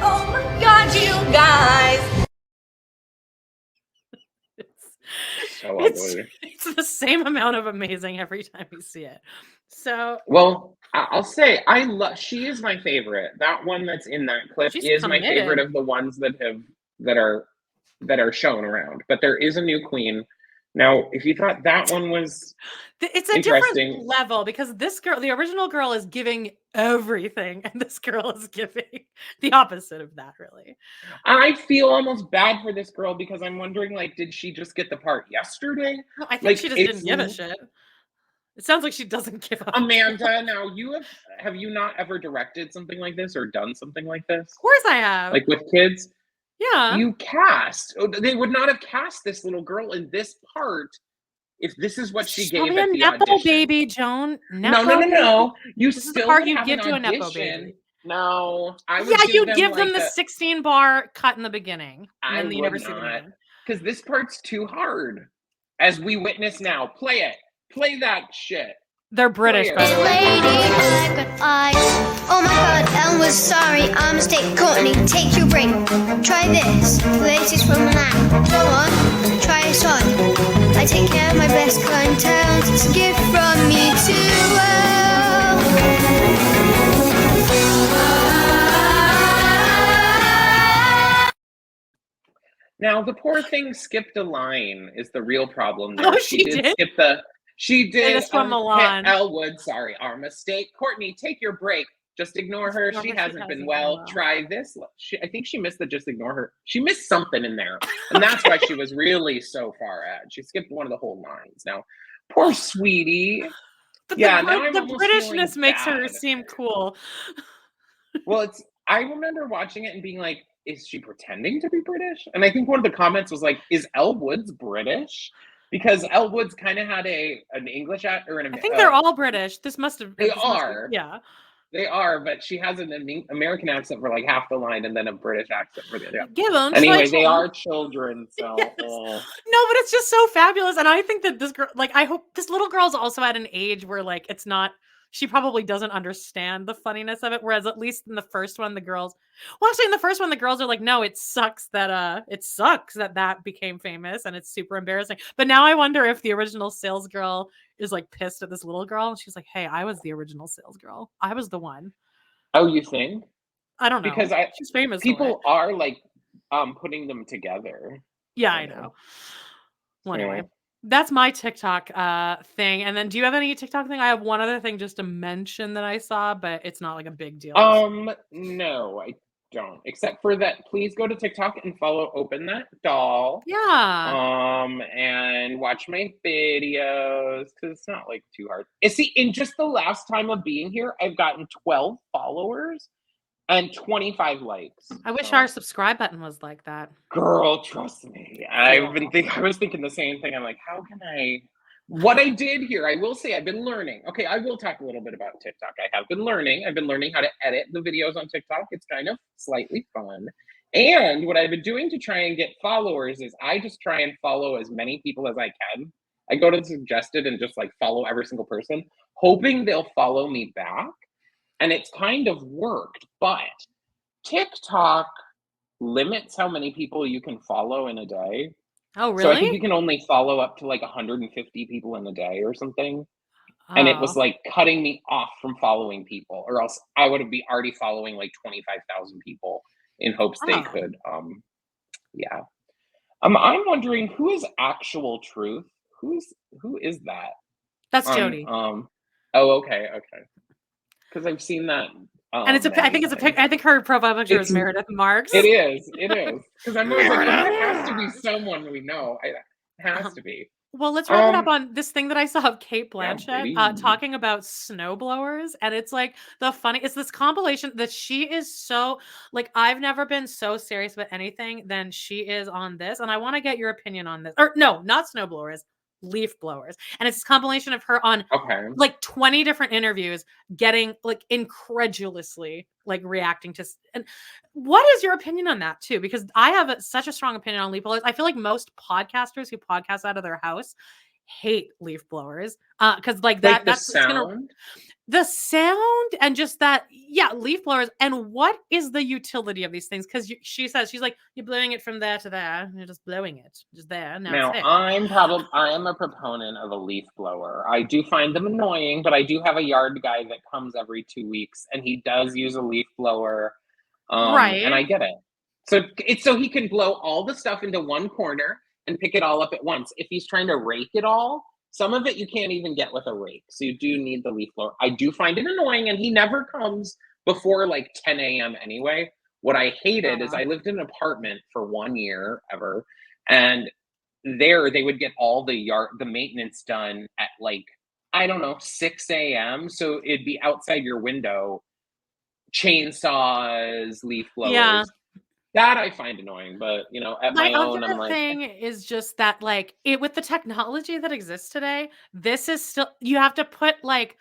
oh my god, you guys. So It's ugly. the same amount of amazing every time you see it. So Well, I'll say I love. She is my favorite. That one that's in that clip She's is my committed. favorite of the ones that are shown around. But there is a new queen. Now, if you thought that one was it's a interesting. different level because this girl, the original girl, is giving everything, and this girl is giving the opposite of that. Really, I feel almost bad for this girl because I'm wondering, like, did she just get the part yesterday? no, I think Like, she just didn't give a shit. It sounds like she doesn't give a Amanda, now have you not ever directed something like this or done something like this? Of course, I have. Like with kids? Yeah. You cast. They would not have cast this little girl in this part if this is what she gave Probably at a the nepo audition. baby, Joan. No. You This is the still part would you have give an to a nepo audition. baby. No, I would. Yeah, you them, give like, them the 16 bar cut in the beginning, and I then you would never see them not, again. because this part's too hard. As we witness now, play it. Play that shit. They're British, Play by it. the way. Lady, I've got eyes. Oh my god, Ellen was sorry. I'm a mistake. Courtney, take your break. Try this. Latest from Milan. Go on, try this on. I take care of my best clientele. It's a gift from me Now the poor thing skipped a line is the real problem there. Oh, she did? skip the. She did. Latest from Milan. Elwood, sorry, our mistake. Courtney, take your break. Just ignore her. She hasn't been well. Try this. I think she missed the just ignore her. She missed something in there. And that's why she was really so far ahead. She skipped one of the whole lines. Now, poor sweetie. But Yeah, the, now I'm the almost Britishness feeling makes her bad. seem cool. Well, I remember watching it and being like, is she pretending to be British? And I think one of the comments was like, is Elle Woods British? Because Elle Woods kind of had an English accent or an I think they're all British. This must have. They this must are. be- yeah. They are, but she has an American accent for like half the line and then a British accent for the other. Give them. Anyway, they are children, so. Yes. No, but it's just so fabulous. And I think that this girl, like, I hope this little girl's also at an age where, like, it's not, she probably doesn't understand the funniness of it. Whereas at least in the first one, the girls, well, actually in the first one, the girls are like, no, it sucks that became famous and it's super embarrassing. But now I wonder if the original sales girl is like pissed at this little girl. And she's like, hey, I was the original sales girl. I was the one. Oh, you think? I don't know. Because she's famous. People are like putting them together. Yeah, I know. Well, anyway. Yeah. That's my TikTok thing. And then do you have any TikTok thing? I have one other thing just to mention that I saw, but it's not like a big deal. No, I don't. Except for that, please go to TikTok and follow Open That Doll. Yeah. And watch my videos because it's not like too hard. See, in just the last time of being here, I've gotten 12 followers. and 25 likes. I wish So, our subscribe button was like that. girl, trust me. I was thinking the same thing. I'm like, how can I? What I did here, I will say, I've been learning. Okay, I will talk a little bit about TikTok. I have been learning. I've been learning how to edit the videos on TikTok. It's kind of slightly fun. And what I've been doing to try and get followers is I just try and follow as many people as I can. I go to the suggested and just like follow every single person, hoping they'll follow me back. And it's kind of worked, but TikTok limits how many people you can follow in a day. Oh, So I think really? you can only follow up to like 150 people in a day or something. And it was Oh. like cutting me off from following people, or else I would be already following like 25,000 people in hopes they Oh. could. Yeah. I'm wondering, who is Actual Truth? Who is that? That's On, Jody. oh, okay. Because I've seen that. And it's I think it's a pic. I think her profile picture is It's- Meredith Marks. It is. Because I'm always like, that has to be someone we know. It has to be. Well, let's wrap it up Um, on this thing that I saw of Kate Yeah, Blanchett baby. talking about snowblowers. And it's like it's this compilation that she is so like, I've never been so serious about anything than she is on this. And I want to get your opinion on this. Or no, not snowblowers, leaf blowers. And it's this compilation of her on Okay. like 20 different interviews getting like incredulously like reacting to and what is your opinion on that too? Because I have such a strong opinion on leaf blowers. I feel like most podcasters who podcast out of their house hate leaf blowers because like Like the that's it's gonna sound? the sound and just that leaf blowers. And what is the utility of these things? Because she says she's like, you're blowing it from there to there, you're just blowing it just there now. Now, It's it. I am a proponent of a leaf blower. I do find them annoying, but I do have a yard guy that comes every 2 weeks, and he does use a leaf blower. Right. And I get it. So it's so he can blow all the stuff into one corner and pick it all up at once. If he's trying to rake it all, some of it you can't even get with a rake. So you do need the leaf blower. I do find it annoying, and he never comes before like 10 a.m. anyway. What I hated is I lived in an apartment for 1 year ever, and there they would get all the maintenance done at like, I don't know, 6 a.m. So it'd be outside your window, chainsaws, leaf blowers. Yeah. That I find annoying, but at my own, I'm other like, thing is just that like it with the technology that exists today, this is still you have to put like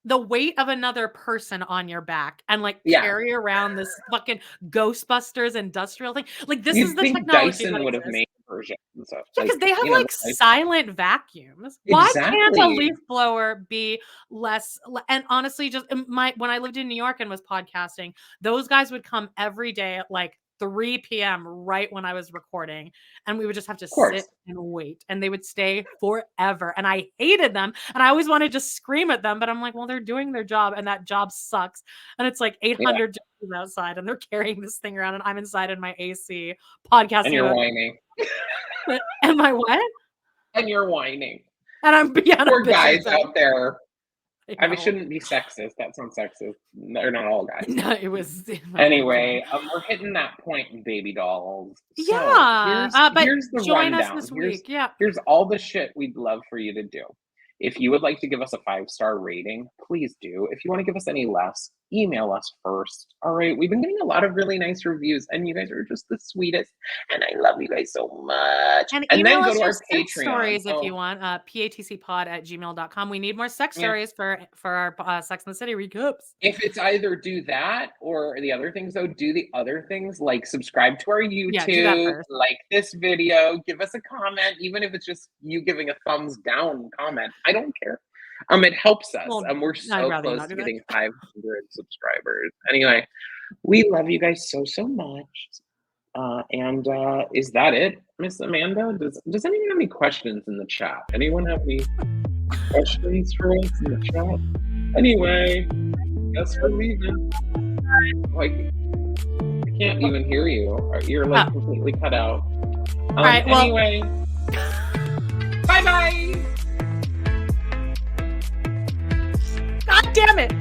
the weight of another person on your back and like Yeah. carry around this fucking Ghostbusters industrial thing. Like this you'd is the think technology Dyson that would have exists. made a version. So, Yeah, because they have you know, like silent vacuums. Why can't a Exactly. leaf blower be less? And honestly, just when I lived in New York and was podcasting, those guys would come every day at like 3 p.m. right when I was recording, and we would just have to course. sit and wait, and they would stay forever, and I hated them, and I always wanted to scream at them, but I'm like, well, they're doing their job, and that job sucks, and it's like 800 degrees outside, and they're carrying this thing around, and I'm inside in my AC podcasting. And you're whining. Am I what? And you're whining. And I'm Poor guys out there. I know. shouldn't be sexist. That sounds sexist. They're not all guys. No, it was Anyway, we're hitting that point in baby dolls. So yeah. But here's the join rundown. us this week. Yeah. Here's all the shit we'd love for you to do. If you would like to give us a 5-star rating, please do. If you want to give us any less, email us first. All right. We've been getting a lot of really nice reviews, and you guys are just the sweetest. And I love you guys so much. And then email go us to your our sex Patreon. stories if you want. patcpod@gmail.com. We need more sex stories for our Sex in the City recaps. If it's either do that or the other things, though, do the other things like subscribe to our YouTube, Yeah, do that first. like this video, give us a comment, even if it's just you giving a thumbs down comment. I don't care. It helps us. Well, We're I'd so rather close not to do that. getting 500 subscribers. Anyway, we love you guys so much. And is that it, Miss Amanda? Does anyone have any questions in the chat? Anyone have any questions for us in the chat? Anyway, guess we're leaving. Like, I can't even hear you. You're like completely cut out. All right. Well, Anyway, bye-bye. God damn it.